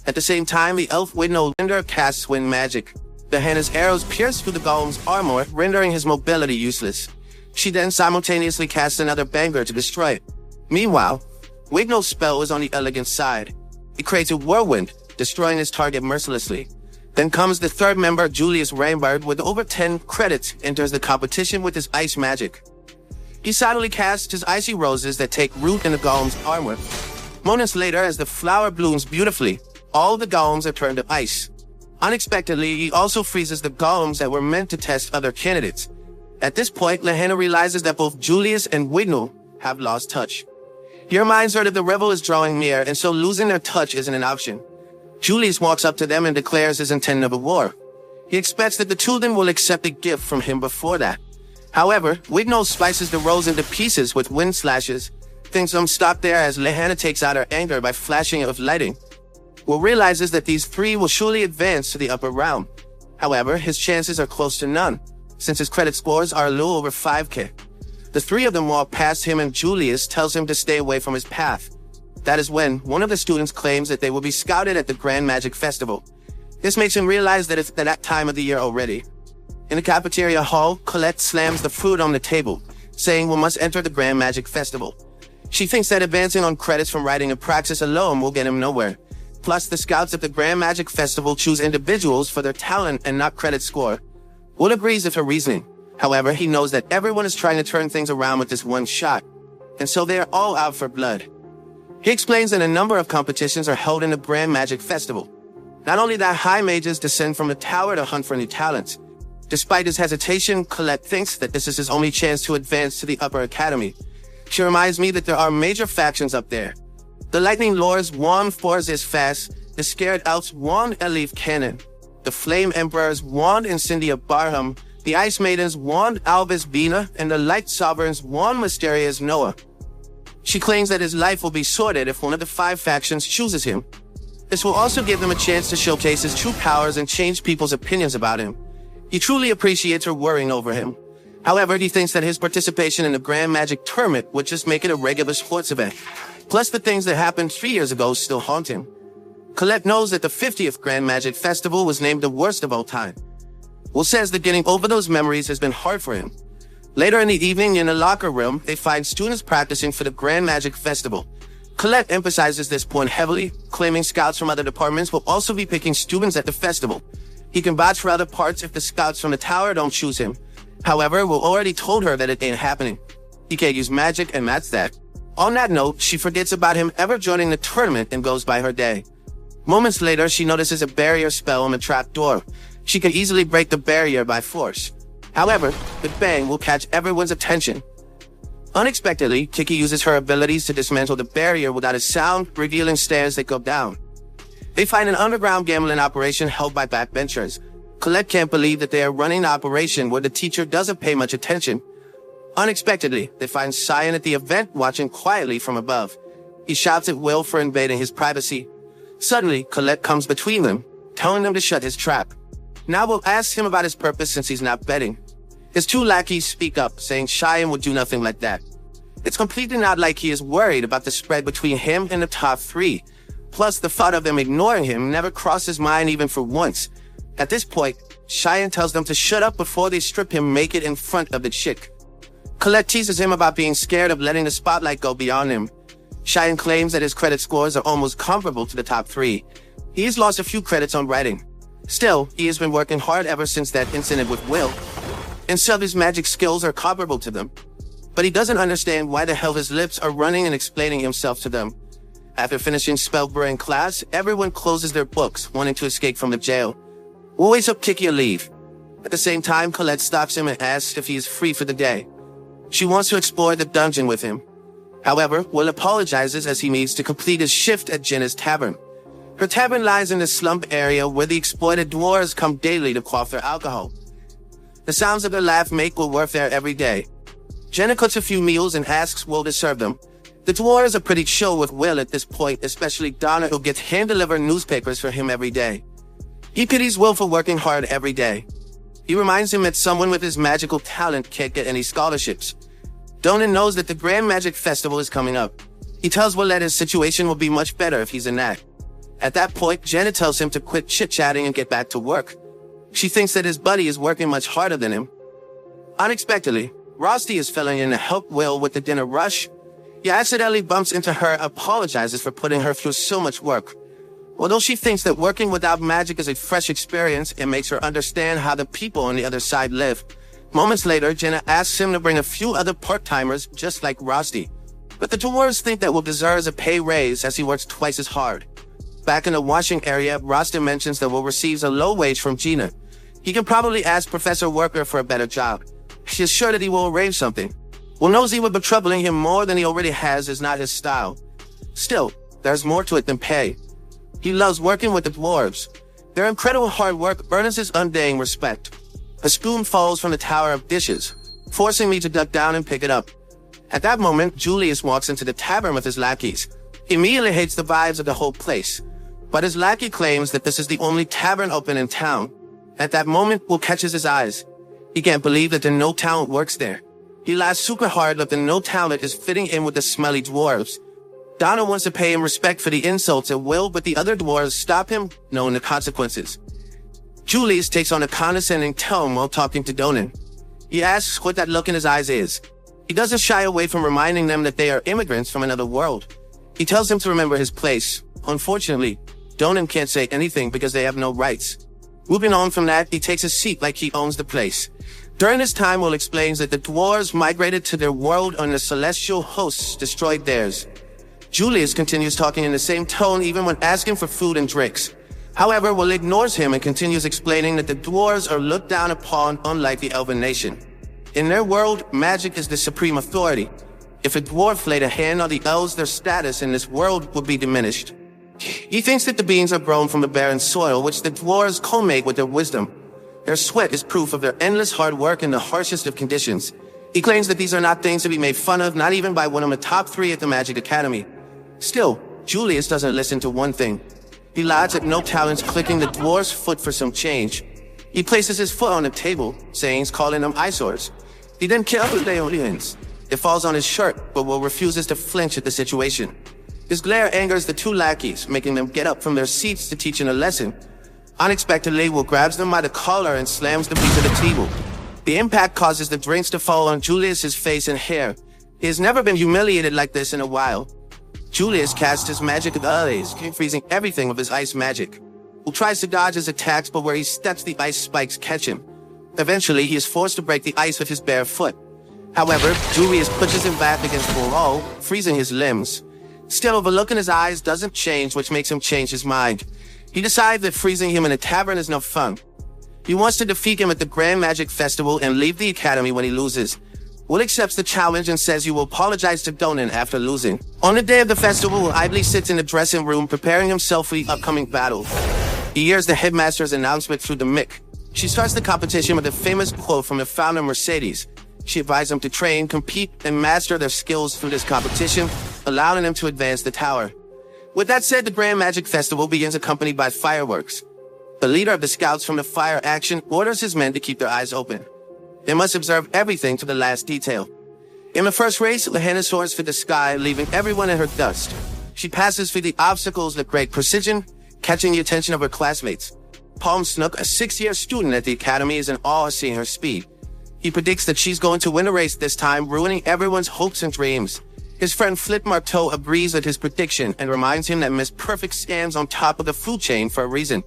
At the same time, the elf Widno Linder casts Wind Magic. Lehana's arrows pierce through the golem's armor, rendering his mobility useless. She then simultaneously casts another banger to destroy it. Meanwhile, Widno's spell is on the elegant side. He creates a whirlwind, destroying his target mercilessly. Then comes the third member, Julius Rainbird, with over 10 credits, enters the competition with his ice magic. He silently casts his icy roses that take root in the golem's armor. Moments later, as the flower blooms beautifully, all the golems are turned to ice. Unexpectedly, he also freezes the golems that were meant to test other candidates. At this point, Lehana realizes that both Julius and Widno have lost touch. He reminds her that the revel is drawing near, and so losing their touch isn't an option. Julius walks up to them and declares his intent of a war. He expects that the two of them will accept a gift from him before that. However, Widno slices the rose into pieces with wind slashes. Things don't stop there as Lehana takes out her anger by flashing it with lightning. Will realizes that these 3 will surely advance to the upper round. However, his chances are close to none, since his credit scores are a little over 5k. The 3 of them walk past him and Julius tells him to stay away from his path. That is when one of the students claims that they will be scouted at the Grand Magic Festival. This makes him realize that it's that time of the year already. In the cafeteria hall, Colette slams the food on the table, saying we must enter the Grand Magic Festival. She thinks that advancing on credits from writing and praxis alone will get him nowhere. Plus, the scouts at the Grand Magic Festival choose individuals for their talent and not credit score. Will agrees with her reasoning. However, he knows that everyone is trying to turn things around with this one shot, and so they are all out for blood. He explains that a number of competitions are held in the Grand Magic Festival. Not only that, high mages descend from the tower to hunt for new talents. Despite his hesitation, Colette thinks that this is his only chance to advance to the upper academy. She reminds me that there are major factions up there. The Lightning Lord's wand force is fast, the Scared Elf's wand leaf cannon, the Flame Emperor's wand Incendia Barham, the Ice Maiden's wand Albus Bina, and the Light Sovereign's wand Mysterious Noah. She claims that his life will be sorted if one of the 5 factions chooses him. This will also give them a chance to showcase his true powers and change people's opinions about him. He truly appreciates her worrying over him. However, he thinks that his participation in the Grand Magic Tournament would just make it a regular sports event. Plus, the things that happened 3 years ago still haunt him. Colette knows that the 50th Grand Magic Festival was named the worst of all time. Will says that getting over those memories has been hard for him. Later in the evening, in the locker room, they find students practicing for the Grand Magic Festival. Colette emphasizes this point heavily, claiming scouts from other departments will also be picking students at the festival. He can vouch for other parts if the scouts from the tower don't choose him. However, Will already told her that it ain't happening. He can't use magic, and that's that. On that note, she forgets about him ever joining the tournament and goes by her day. Moments later, she notices a barrier spell on the trap door. She can easily break the barrier by force. However, the bang will catch everyone's attention. Unexpectedly, Kiki uses her abilities to dismantle the barrier without a sound, revealing stairs that go down. They find an underground gambling operation held by backbenchers. Colette can't believe that they are running the operation where the teacher doesn't pay much attention. Unexpectedly, they find Cyan at the event watching quietly from above. He shouts at Will for invading his privacy. Suddenly, Colette comes between them, telling them to shut his trap. Now Will asks him about his purpose since he's not betting. His 2 lackeys speak up, saying Cyan would do nothing like that. It's completely not like he is worried about the spread between him and the top 3. Plus, the thought of them ignoring him never crossed his mind even for once. At this point, Cyan tells them to shut up before they strip him naked in front of the chick. Colette teases him about being scared of letting the spotlight go beyond him. Cyan claims that his credit scores are almost comparable to the top 3. He's lost a few credits on writing. Still, he has been working hard ever since that incident with Will. And some of his magic skills are comparable to them. But he doesn't understand why the hell his lips are running and explaining himself to them. After finishing spell-brewing class, everyone closes their books, wanting to escape from the jail. Will waits up Kiki to leave. At the same time, Colette stops him and asks if he is free for the day. She wants to explore the dungeon with him. However, Will apologizes as he needs to complete his shift at Jenna's tavern. Her tavern lies in the slump area where the exploited dwarves come daily to quaff their alcohol. The sounds of their laugh make Will work there every day. Jenna cooks a few meals and asks Will to serve them. The dwarves are pretty chill with Will at this point, especially Donna, who gets hand-delivered newspapers for him every day. He pities Will for working hard every day. He reminds him that someone with his magical talent can't get any scholarships. Donan knows that the Grand Magic Festival is coming up. He tells Will that his situation will be much better if he's in that. At that point, Jenna tells him to quit chit-chatting and get back to work. She thinks that his buddy is working much harder than him. Unexpectedly, Rusty is filling in to help Will with the dinner rush. He accidentally bumps into her, apologizes for putting her through so much work. Although she thinks that working without magic is a fresh experience, it makes her understand how the people on the other side live. Moments later, Jenna asks him to bring a few other part-timers just like Rusty. But the dwarves think that Will deserves a pay raise as he works twice as hard. Back in the washing area, Rusty mentions that Will receives a low wage from Gina. He can probably ask Professor Worker for a better job. She is sure that he will arrange something. Will knows he would be troubling him more than he already has is not his style. Still, there's more to it than pay. He loves working with the dwarves. Their incredible hard work earns his undying respect. A spoon falls from the tower of dishes, forcing me to duck down and pick it up. At that moment, Julius walks into the tavern with his lackeys. He immediately hates the vibes of the whole place. But his lackey claims that this is the only tavern open in town. At that moment, Will catches his eyes. He can't believe that the no talent works there. He laughs super hard that the no talent is fitting in with the smelly dwarves. Donna wants to pay him respect for the insults at Will, but the other dwarves stop him, knowing the consequences. Julius takes on a condescending tone while talking to Donan. He asks what that look in his eyes is. He doesn't shy away from reminding them that they are immigrants from another world. He tells them to remember his place. Unfortunately, Donan can't say anything because they have no rights. Moving on from that, he takes a seat like he owns the place. During this time, Will explains that the dwarves migrated to their world and the celestial hosts destroyed theirs. Julius continues talking in the same tone even when asking for food and drinks. However, Will ignores him and continues explaining that the dwarves are looked down upon unlike the elven nation. In their world, magic is the supreme authority. If a dwarf laid a hand on the elves, their status in this world would be diminished. He thinks that the beings are grown from the barren soil, which the dwarves culminate with their wisdom. Their sweat is proof of their endless hard work in the harshest of conditions. He claims that these are not things to be made fun of, not even by one of the top 3 at the Magic Academy. Still, Julius doesn't listen to one thing. He laughs at no talents clicking the dwarf's foot for some change. He places his foot on the table, saying, calling them eyesores. He then kills the audience. It falls on his shirt, but Will refuses to flinch at the situation. His glare angers the 2 lackeys, making them get up from their seats to teach him a lesson. Unexpectedly, Will grabs them by the collar and slams the piece of the table. The impact causes the drinks to fall on Julius's face and hair. He has never been humiliated like this in a while. Julius casts his magic abilities, freezing everything with his ice magic. Will tries to dodge his attacks, but where he steps, the ice spikes catch him. Eventually, he is forced to break the ice with his bare foot. However, Julius pushes him back against the wall, freezing his limbs. Still, the look in his eyes doesn't change, which makes him change his mind. He decides that freezing him in a tavern is no fun. He wants to defeat him at the Grand Magic Festival and leave the academy when he loses. Will accepts the challenge and says he will apologize to Donan after losing. On the day of the festival, Will idly sits in the dressing room preparing himself for the upcoming battle. He hears the headmaster's announcement through the mic. She starts the competition with a famous quote from the founder Mercedes. She advised them to train, compete, and master their skills through this competition, allowing them to advance the tower. With that said, the Grand Magic Festival begins accompanied by fireworks. The leader of the scouts from the fire action orders his men to keep their eyes open. They must observe everything to the last detail. In the first race, Lahanna soars through the sky, leaving everyone in her dust. She passes through the obstacles with great precision, catching the attention of her classmates. Palm Snook, a 6-year student at the academy, is in awe seeing her speed. He predicts that she's going to win the race this time, ruining everyone's hopes and dreams. His friend Flit Marteau agrees with his prediction and reminds him that Miss Perfect stands on top of the food chain for a reason.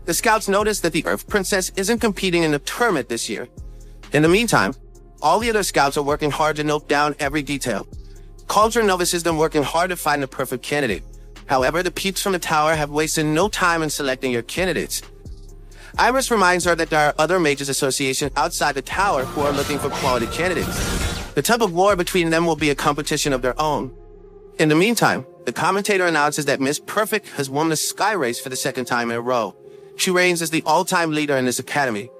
The scouts notice that the Earth Princess isn't competing in the tournament this year. In the meantime, all the other scouts are working hard to note down every detail. Cauldron notices them working hard to find the perfect candidate. However, the peeps from the tower have wasted no time in selecting your candidates. Iris reminds her that there are other mages associations outside the tower who are looking for quality candidates. The tug of war between them will be a competition of their own. In the meantime, the commentator announces that Miss Perfect has won the Sky Race for the 2nd time in a row. She reigns as the all-time leader in this academy.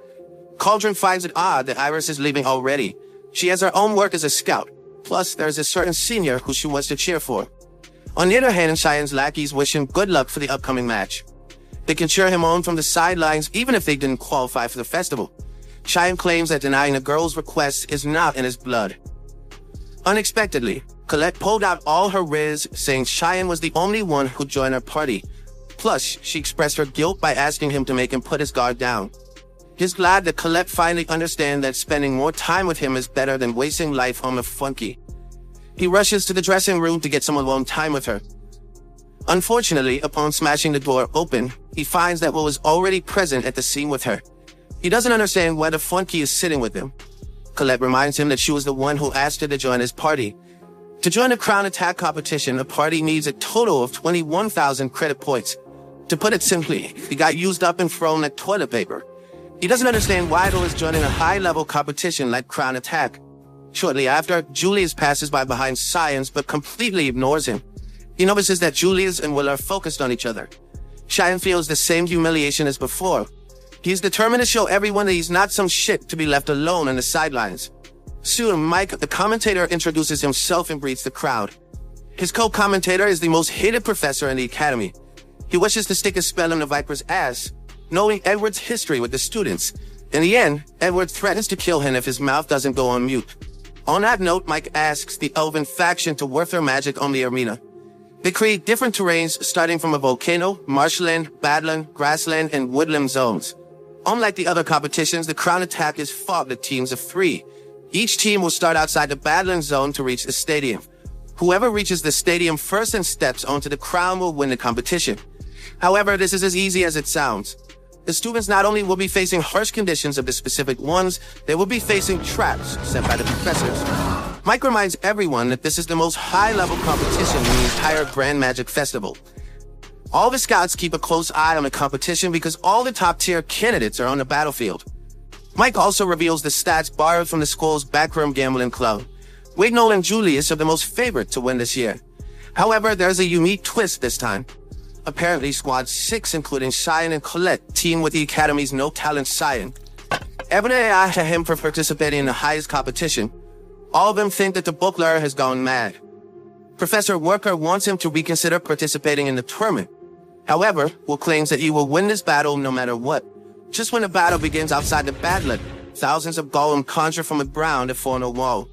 Cauldron finds it odd that Iris is leaving already. She has her own work as a scout. Plus, there's a certain senior who she wants to cheer for. On the other hand, Cheyenne's lackeys wish him good luck for the upcoming match. They can cheer him on from the sidelines even if they didn't qualify for the festival. Cheyenne claims that denying a girl's request is not in his blood. Unexpectedly, Colette pulled out all her riz, saying Cheyenne was the only one who joined her party. Plus, she expressed her guilt by asking him to make him put his guard down. He's glad that Colette finally understands that spending more time with him is better than wasting life on the funky. He rushes to the dressing room to get some alone time with her. Unfortunately, upon smashing the door open, he finds that Will is already present at the scene with her. He doesn't understand why the funky is sitting with him. Colette reminds him that she was the one who asked her to join his party. To join the Crown Attack competition, a party needs a total of 21,000 credit points. To put it simply, he got used up and thrown like toilet paper. He doesn't understand why Will is joining a high-level competition like Crown Attack. Shortly after, Julius passes by behind Science but completely ignores him. He notices that Julius and Will are focused on each other. Cheyenne feels the same humiliation as before. He is determined to show everyone that he's not some shit to be left alone on the sidelines. Soon, Mike, the commentator, introduces himself and greets the crowd. His co-commentator is the most hated professor in the academy. He wishes to stick a spell in the Viper's ass, knowing Edward's history with the students. In the end, Edward threatens to kill him if his mouth doesn't go on mute. On that note, Mike asks the Elven faction to work their magic on the arena. They create different terrains starting from a volcano, marshland, badland, grassland, and woodland zones. Unlike the other competitions, the Crown Attack is fought with teams of 3. Each team will start outside the badland zone to reach the stadium. Whoever reaches the stadium first and steps onto the crown will win the competition. However, this is as easy as it sounds. The students not only will be facing harsh conditions of the specific ones, they will be facing traps set by the professors. Mike reminds everyone that this is the most high-level competition in the entire Grand Magic Festival. All the scouts keep a close eye on the competition because all the top-tier candidates are on the battlefield. Mike also reveals the stats borrowed from the school's backroom gambling club. Wade, Noel, and Julius are the most favored to win this year. However, there's a unique twist this time. Apparently, Squad 6, including Cheyenne and Colette, team with the Academy's no-talent Cheyenne. Every day I had him for participating in the highest competition. All of them think that the book learner has gone mad. Professor Worker wants him to reconsider participating in the tournament. However, Will claims that he will win this battle no matter what. Just when the battle begins outside the Badlet, thousands of golem conjure from the ground and form a wall.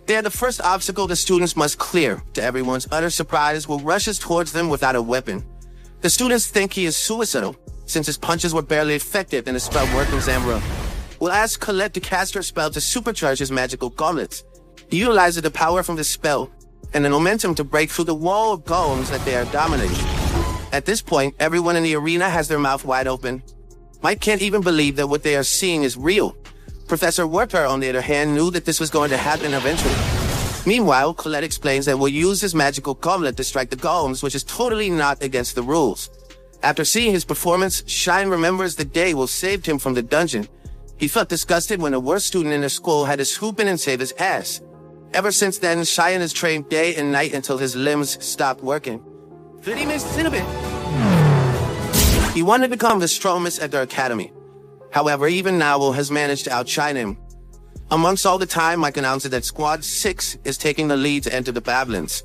They are the first obstacle the students must clear. To everyone's utter surprise, Will rushes towards them without a weapon. The students think he is suicidal, since his punches were barely effective and the spell worked in Zamra. Will asks Colette to cast her spell to supercharge his magical gauntlets. He utilizes the power from the spell and the momentum to break through the wall of golems that they are dominating. At this point, everyone in the arena has their mouth wide open. Mike can't even believe that what they are seeing is real. Professor Worker, on the other hand, knew that this was going to happen eventually. Meanwhile, Colette explains that Will use his magical gauntlet to strike the golems, which is totally not against the rules. After seeing his performance, Shine remembers the day Will saved him from the dungeon. He felt disgusted when the worst student in the school had to swoop in and save his ass. Ever since then, Cheyenne has trained day and night until his limbs stopped working. He wanted to become the strongest at their academy. However, even now, Will has managed to outshine him. Amongst all the time, Mike announces that Squad 6 is taking the lead to enter the Babylons.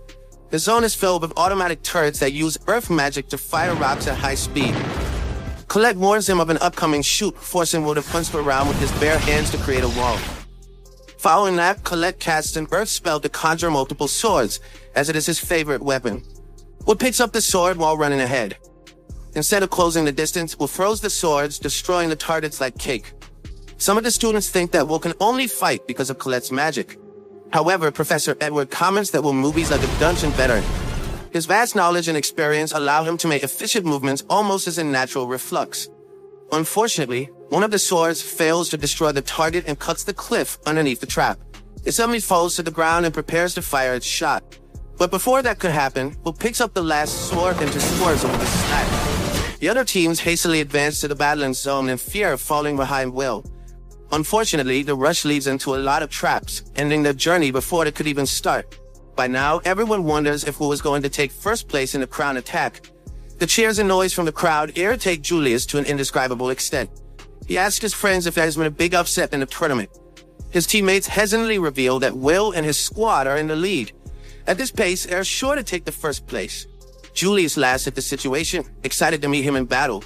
The zone is filled with automatic turrets that use earth magic to fire rocks at high speed. Colette warns him of an upcoming shoot, forcing Will to punch around with his bare hands to create a wall. Following that, Colette casts an earth spell to conjure multiple swords, as it is his favorite weapon. Will picks up the sword while running ahead. Instead of closing the distance, Will throws the swords, destroying the targets like cake. Some of the students think that Will can only fight because of Colette's magic. However, Professor Edward comments that Will movies like a dungeon veteran. His vast knowledge and experience allow him to make efficient movements almost as a natural reflux. Unfortunately, one of the swords fails to destroy the target and cuts the cliff underneath the trap. It suddenly falls to the ground and prepares to fire its shot. But before that could happen, Will picks up the last sword and destroys it with a snap. The other teams hastily advance to the battling zone in fear of falling behind Will. Unfortunately, the rush leads into a lot of traps, ending their journey before it could even start. By now, everyone wonders if Will was going to take first place in the crown attack. The cheers and noise from the crowd irritate Julius to an indescribable extent. He asks his friends if there has been a big upset in the tournament. His teammates hesitantly reveal that Will and his squad are in the lead. At this pace, they are sure to take the first place. Julius laughs at the situation, excited to meet him in battle.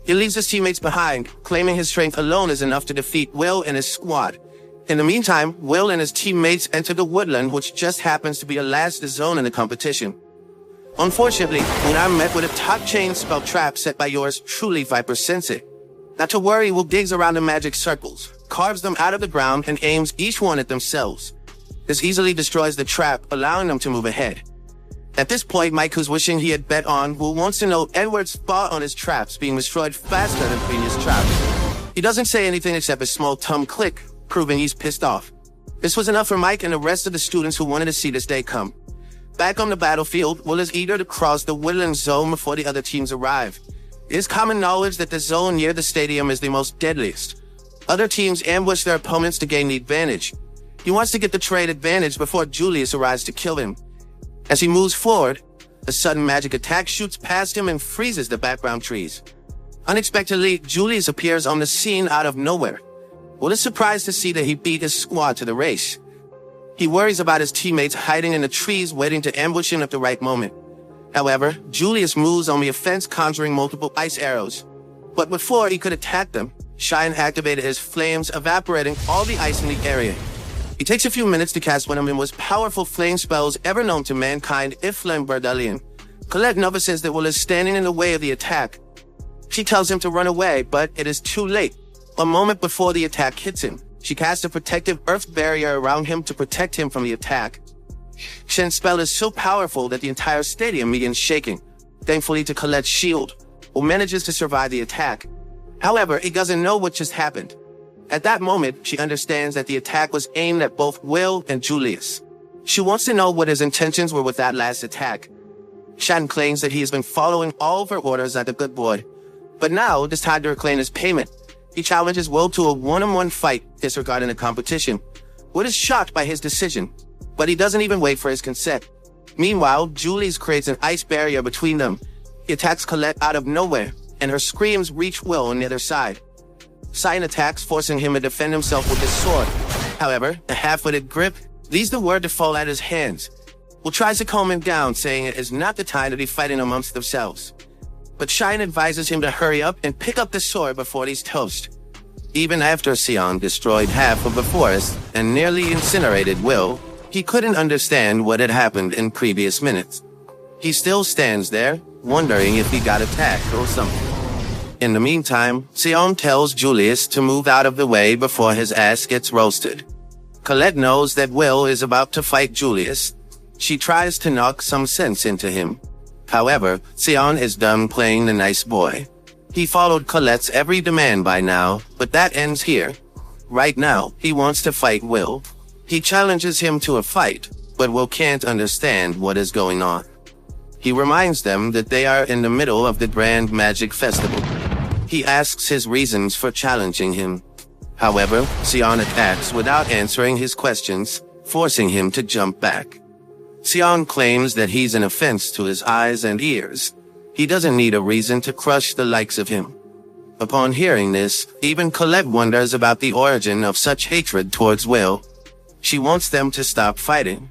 He leaves his teammates behind, claiming his strength alone is enough to defeat Will and his squad. In the meantime, Will and his teammates enter the woodland, which just happens to be the last zone in the competition. Unfortunately, we are met with a top chain spell trap set by yours truly, Viper Sensei. Not to worry, Will digs around the magic circles, carves them out of the ground, and aims each one at themselves. This easily destroys the trap, allowing them to move ahead. At this point, Mike, who's wishing he had bet on, Will wants to know Edward's thought on his traps being destroyed faster than previous traps. He doesn't say anything except a small tongue click, proving he's pissed off. This was enough for Mike and the rest of the students who wanted to see this day come. Back on the battlefield, Will is eager to cross the woodland zone before the other teams arrive. It is common knowledge that the zone near the stadium is the most deadliest. Other teams ambush their opponents to gain the advantage. He wants to get the trade advantage before Julius arrives to kill him. As he moves forward, a sudden magic attack shoots past him and freezes the background trees. Unexpectedly, Julius appears on the scene out of nowhere. Will is surprised to see that he beat his squad to the race. He worries about his teammates hiding in the trees waiting to ambush him at the right moment. However, Julius moves on the offense, conjuring multiple ice arrows. But before he could attack them, Shine activated his flames, evaporating all the ice in the area. He takes a few minutes to cast one of the most powerful flame spells ever known to mankind, Iflame Bardelian. Colette notices that Will is standing in the way of the attack. She tells him to run away, but it is too late. A moment before the attack hits him, she casts a protective earth barrier around him to protect him from the attack. Shen's spell is so powerful that the entire stadium begins shaking. Thankfully to Colette's shield, Will manages to survive the attack. However, he doesn't know what just happened. At that moment, she understands that the attack was aimed at both Will and Julius. She wants to know what his intentions were with that last attack. Shan claims that he has been following all of her orders like a good boy. But now, it is time to reclaim his payment. He challenges Will to a one-on-one fight, disregarding the competition. Will is shocked by his decision. but he doesn't even wait for his consent. Meanwhile, Julius creates an ice barrier between them. He attacks Colette out of nowhere, and her screams reach Will on the other side. Cyan attacks, forcing him to defend himself with his sword. However, a half-witted grip leaves the word to fall at his hands. Will tries to calm him down, saying it is not the time to be fighting amongst themselves. But Cyan advises him to hurry up and pick up the sword before he's toast. Even after Cyan destroyed half of the forest and nearly incinerated Will, he couldn't understand what had happened in previous minutes. He still stands there, wondering if he got attacked or something. In the meantime, Cyan tells Julius to move out of the way before his ass gets roasted. Colette knows that Will is about to fight Julius. She tries to knock some sense into him. However, Cyan is done playing the nice boy. He followed Colette's every demand by now, but that ends here. Right now, he wants to fight Will. He challenges him to a fight, but Will can't understand what is going on. He reminds them that they are in the middle of the Grand Magic Festival. He asks his reasons for challenging him. However, Cyan attacks without answering his questions, forcing him to jump back. Cyan claims that he's an offense to his eyes and ears. He doesn't need a reason to crush the likes of him. Upon hearing this, even Colette wonders about the origin of such hatred towards Will. She wants them to stop fighting.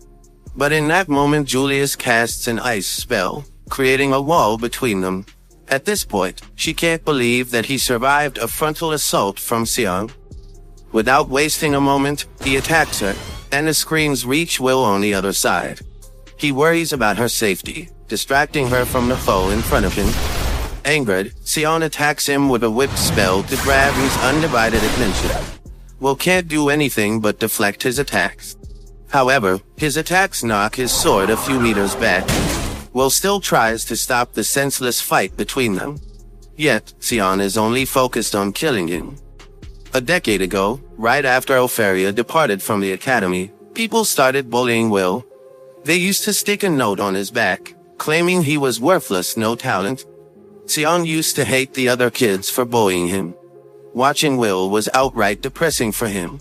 But in that moment, Julius casts an ice spell, creating a wall between them. At this point, she can't believe that he survived a frontal assault from Cyan. Without wasting a moment, he attacks her, and the screams reach Will on the other side. He worries about her safety, distracting her from the foe in front of him. Angered, Cyan attacks him with a whip spell to grab his undivided attention. Will can't do anything but deflect his attacks. However, his attacks knock his sword a few meters back. Will still tries to stop the senseless fight between them. Yet, Cyan is only focused on killing him. A decade ago, right after Ophelia departed from the academy, people started bullying Will. They used to stick a note on his back, claiming he was worthless, no talent. Cyan used to hate the other kids for bullying him. Watching Will was outright depressing for him.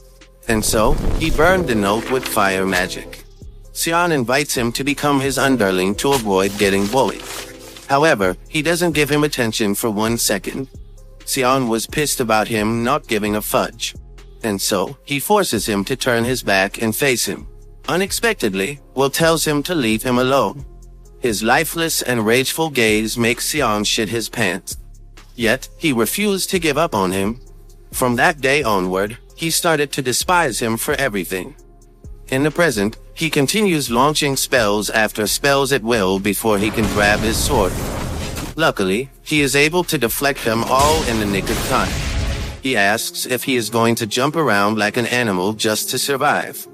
And so, he burned the note with fire magic. Cyan invites him to become his underling to avoid getting bullied. However, he doesn't give him attention for 1 second. Cyan was pissed about him not giving a fudge. And so, he forces him to turn his back and face him. Unexpectedly, Will tells him to leave him alone. His lifeless and rageful gaze makes Cyan shit his pants. Yet, he refused to give up on him. From that day onward, he started to despise him for everything. In the present, he continues launching spells after spells at will before he can grab his sword. Luckily, he is able to deflect them all in the nick of time. He asks if he is going to jump around like an animal just to survive.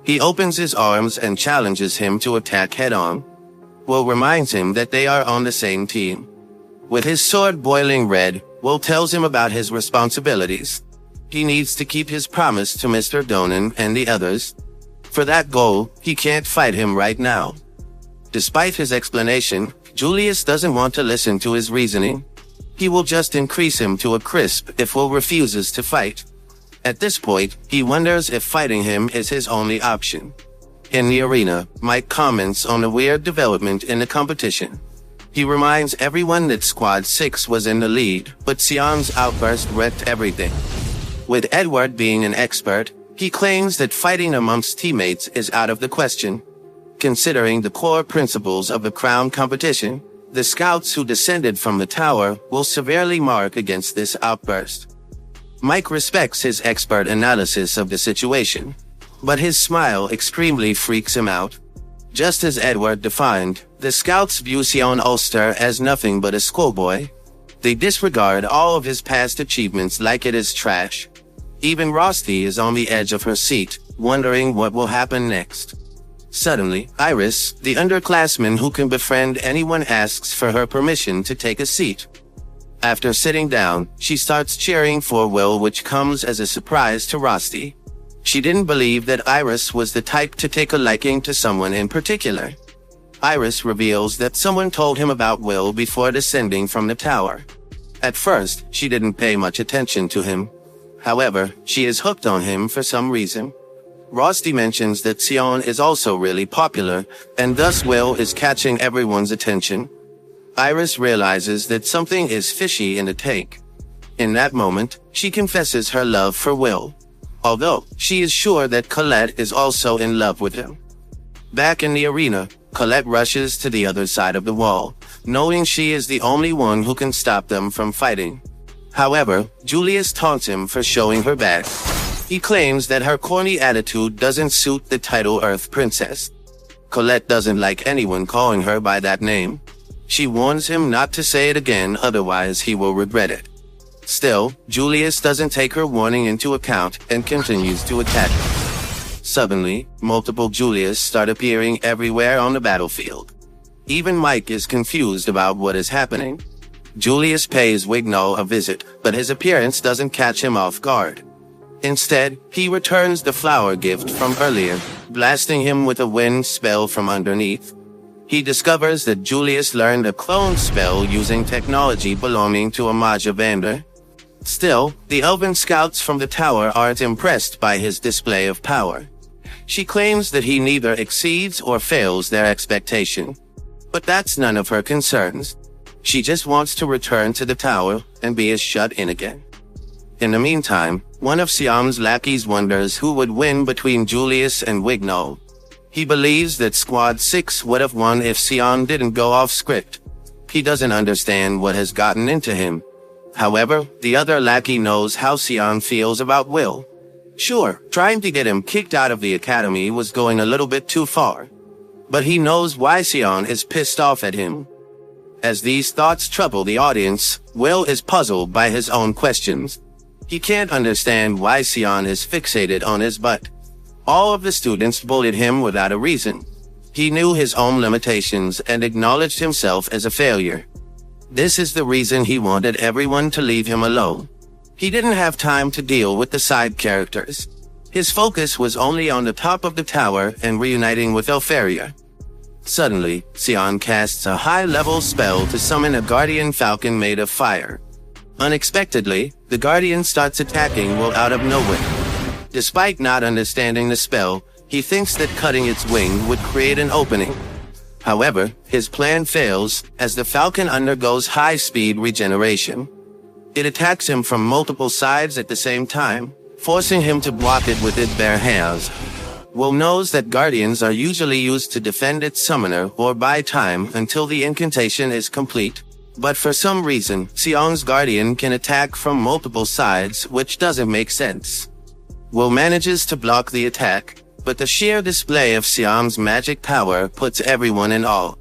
He opens his arms and challenges him to attack head-on. Will reminds him that they are on the same team. With his sword boiling red, Will tells him about his responsibilities. He needs to keep his promise to Mr. Donan and the others. For that goal, he can't fight him right now. Despite his explanation, Julius doesn't want to listen to his reasoning. He will just increase him to a crisp if Will refuses to fight. At this point, he wonders if fighting him is his only option. In the arena, Mike comments on a weird development in the competition. He reminds everyone that Squad 6 was in the lead, but Cyan's outburst wrecked everything. With Edward being an expert, he claims that fighting amongst teammates is out of the question. Considering the core principles of the crown competition, the scouts who descended from the tower will severely mark against this outburst. Mike respects his expert analysis of the situation, but his smile extremely freaks him out. Just as Edward defined, the scouts view Cyan Ulster as nothing but a schoolboy. They disregard all of his past achievements like it is trash. Even Rosti is on the edge of her seat, wondering what will happen next. Suddenly, Iris, the underclassman who can befriend anyone, asks for her permission to take a seat. After sitting down, she starts cheering for Will, which comes as a surprise to Rosti. She didn't believe that Iris was the type to take a liking to someone in particular. Iris reveals that someone told him about Will before descending from the tower. At first, she didn't pay much attention to him. However, she is hooked on him for some reason. Rosti mentions that Sion is also really popular, and thus Will is catching everyone's attention. Iris realizes that something is fishy in the take. In that moment, she confesses her love for Will, although she is sure that Colette is also in love with him. Back in the arena, Colette rushes to the other side of the wall, knowing she is the only one who can stop them from fighting. However, Julius taunts him for showing her back. He claims that her corny attitude doesn't suit the title Earth Princess. Colette doesn't like anyone calling her by that name. She warns him not to say it again, otherwise he will regret it. Still, Julius doesn't take her warning into account and continues to attack her. Suddenly, multiple Julius start appearing everywhere on the battlefield. Even Mike is confused about what is happening. Julius pays Wigno a visit, but his appearance doesn't catch him off guard. Instead, he returns the flower gift from earlier, blasting him with a wind spell from underneath. He discovers that Julius learned a clone spell using technology belonging to a Majavander. Still, the elven scouts from the tower aren't impressed by his display of power. She claims that he neither exceeds or fails their expectation. But that's none of her concerns. She just wants to return to the tower and be shut in again. In the meantime, one of Siam's lackeys wonders who would win between Julius and Wigno. He believes that Squad 6 would have won if Sion didn't go off script. He doesn't understand what has gotten into him. However, the other lackey knows how Sion feels about Will. Sure, trying to get him kicked out of the academy was going a little bit too far. But he knows why Sion is pissed off at him. As these thoughts trouble the audience, Will is puzzled by his own questions. He can't understand why Sion is fixated on his butt. All of the students bullied him without a reason. He knew his own limitations and acknowledged himself as a failure. This is the reason he wanted everyone to leave him alone. He didn't have time to deal with the side characters. His focus was only on the top of the tower and reuniting with Elferia. Suddenly, Sion casts a high-level spell to summon a guardian falcon made of fire. Unexpectedly, the guardian starts attacking Will out of nowhere. Despite not understanding the spell, he thinks that cutting its wing would create an opening. However, his plan fails as the falcon undergoes high-speed regeneration. It attacks him from multiple sides at the same time, forcing him to block it with its bare hands. Will knows that guardians are usually used to defend its summoner or buy time until the incantation is complete. But for some reason, Sion's guardian can attack from multiple sides, which doesn't make sense. Will manages to block the attack, but the sheer display of Sion's magic power puts everyone in awe.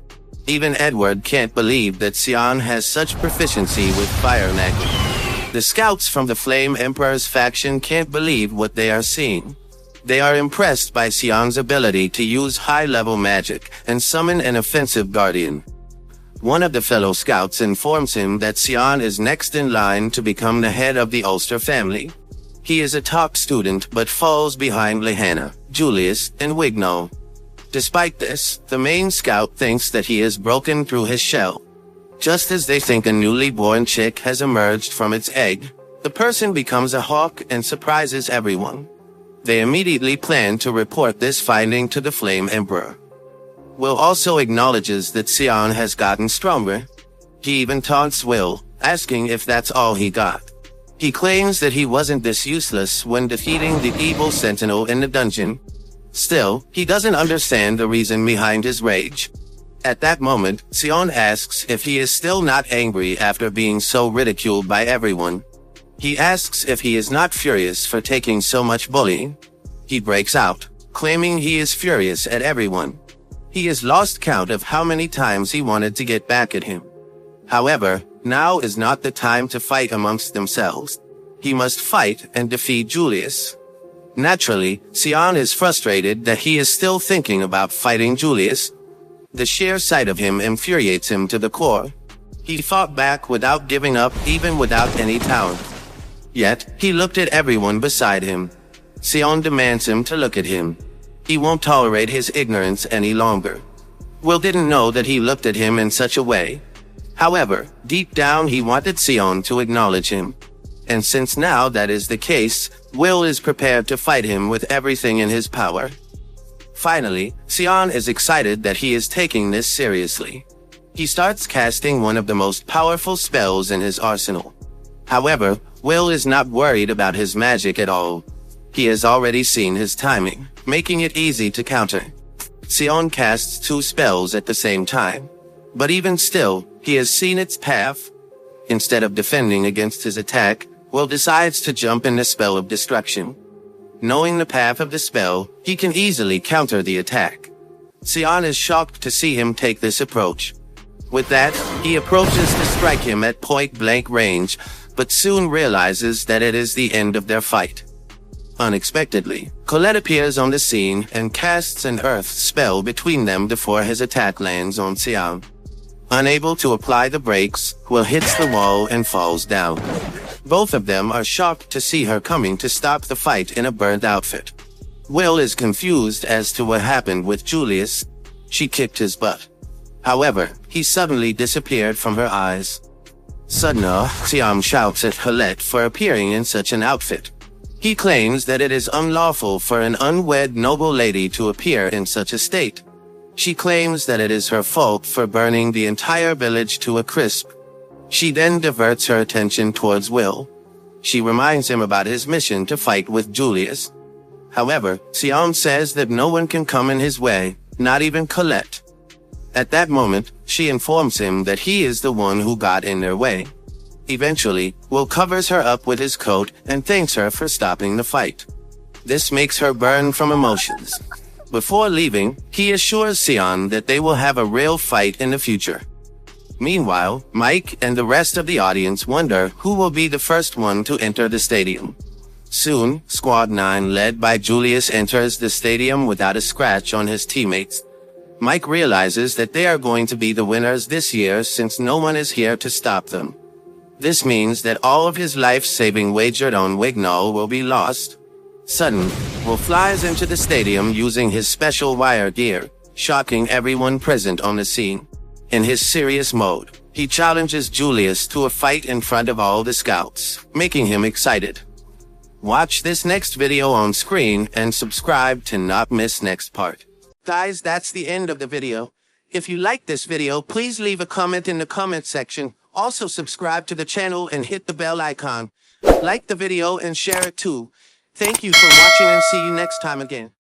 Even Edward can't believe that Sion has such proficiency with fire magic. The scouts from the Flame Emperor's faction can't believe what they are seeing. They are impressed by Sion's ability to use high-level magic and summon an offensive guardian. One of the fellow scouts informs him that Sion is next in line to become the head of the Ulster family. He is a top student but falls behind Lehanna, Julius, and Wigno. Despite this, the main scout thinks that he is broken through his shell. Just as they think a newly born chick has emerged from its egg, the person becomes a hawk and surprises everyone. They immediately plan to report this finding to the Flame Emperor. Will also acknowledges that Sion has gotten stronger. He even taunts Will, asking if that's all he got. He claims that he wasn't this useless when defeating the evil sentinel in the dungeon. Still, he doesn't understand the reason behind his rage. At that moment, Sion asks if he is still not angry after being so ridiculed by everyone. He asks if he is not furious for taking so much bullying. He breaks out, claiming he is furious at everyone. He has lost count of how many times he wanted to get back at him. However, now is not the time to fight amongst themselves. He must fight and defeat Julius. Naturally, Sion is frustrated that he is still thinking about fighting Julius. The sheer sight of him infuriates him to the core. He fought back without giving up, even without any talent. Yet, he looked at everyone beside him. Sion demands him to look at him. He won't tolerate his ignorance any longer. Will didn't know that he looked at him in such a way. However, deep down he wanted Sion to acknowledge him. And since now that is the case, Will is prepared to fight him with everything in his power. Finally, Sion is excited that he is taking this seriously. He starts casting one of the most powerful spells in his arsenal. However, Will is not worried about his magic at all. He has already seen his timing, making it easy to counter. Sion casts 2 spells at the same time. But even still, he has seen its path. Instead of defending against his attack, Will decides to jump in the spell of destruction. Knowing the path of the spell, he can easily counter the attack. Sion is shocked to see him take this approach. With that, he approaches to strike him at point-blank range, but soon realizes that it is the end of their fight. Unexpectedly, Colette appears on the scene and casts an earth spell between them before his attack lands on Sion. Unable to apply the brakes, Will hits the wall and falls down. Both of them are shocked to see her coming to stop the fight in a burnt outfit. Will is confused as to what happened with Julius. She kicked his butt. However, he suddenly disappeared from her eyes. Suddenly, Sion shouts at Colette for appearing in such an outfit. He claims that it is unlawful for an unwed noble lady to appear in such a state. She claims that it is her fault for burning the entire village to a crisp. She then diverts her attention towards Will. She reminds him about his mission to fight with Julius. However, Sion says that no one can come in his way, not even Colette. At that moment, she informs him that he is the one who got in their way. Eventually, Will covers her up with his coat and thanks her for stopping the fight. This makes her burn from emotions. Before leaving, he assures Sion that they will have a real fight in the future. Meanwhile, Mike and the rest of the audience wonder who will be the first one to enter the stadium. Soon, Squad 9 led by Julius enters the stadium without a scratch on his teammates. Mike realizes that they are going to be the winners this year since no one is here to stop them. This means that all of his life-saving wagered on Wignall will be lost. Suddenly, Will flies into the stadium using his special wire gear, shocking everyone present on the scene. In his serious mode, he challenges Julius to a fight in front of all the scouts, making him excited. Watch this next video on screen and subscribe to not miss next part. Guys, that's the end of the video. If you liked this video, please leave a comment in the comment section. Also subscribe to the channel and hit the bell icon. Like the video and share it too. Thank you for watching and see you next time again.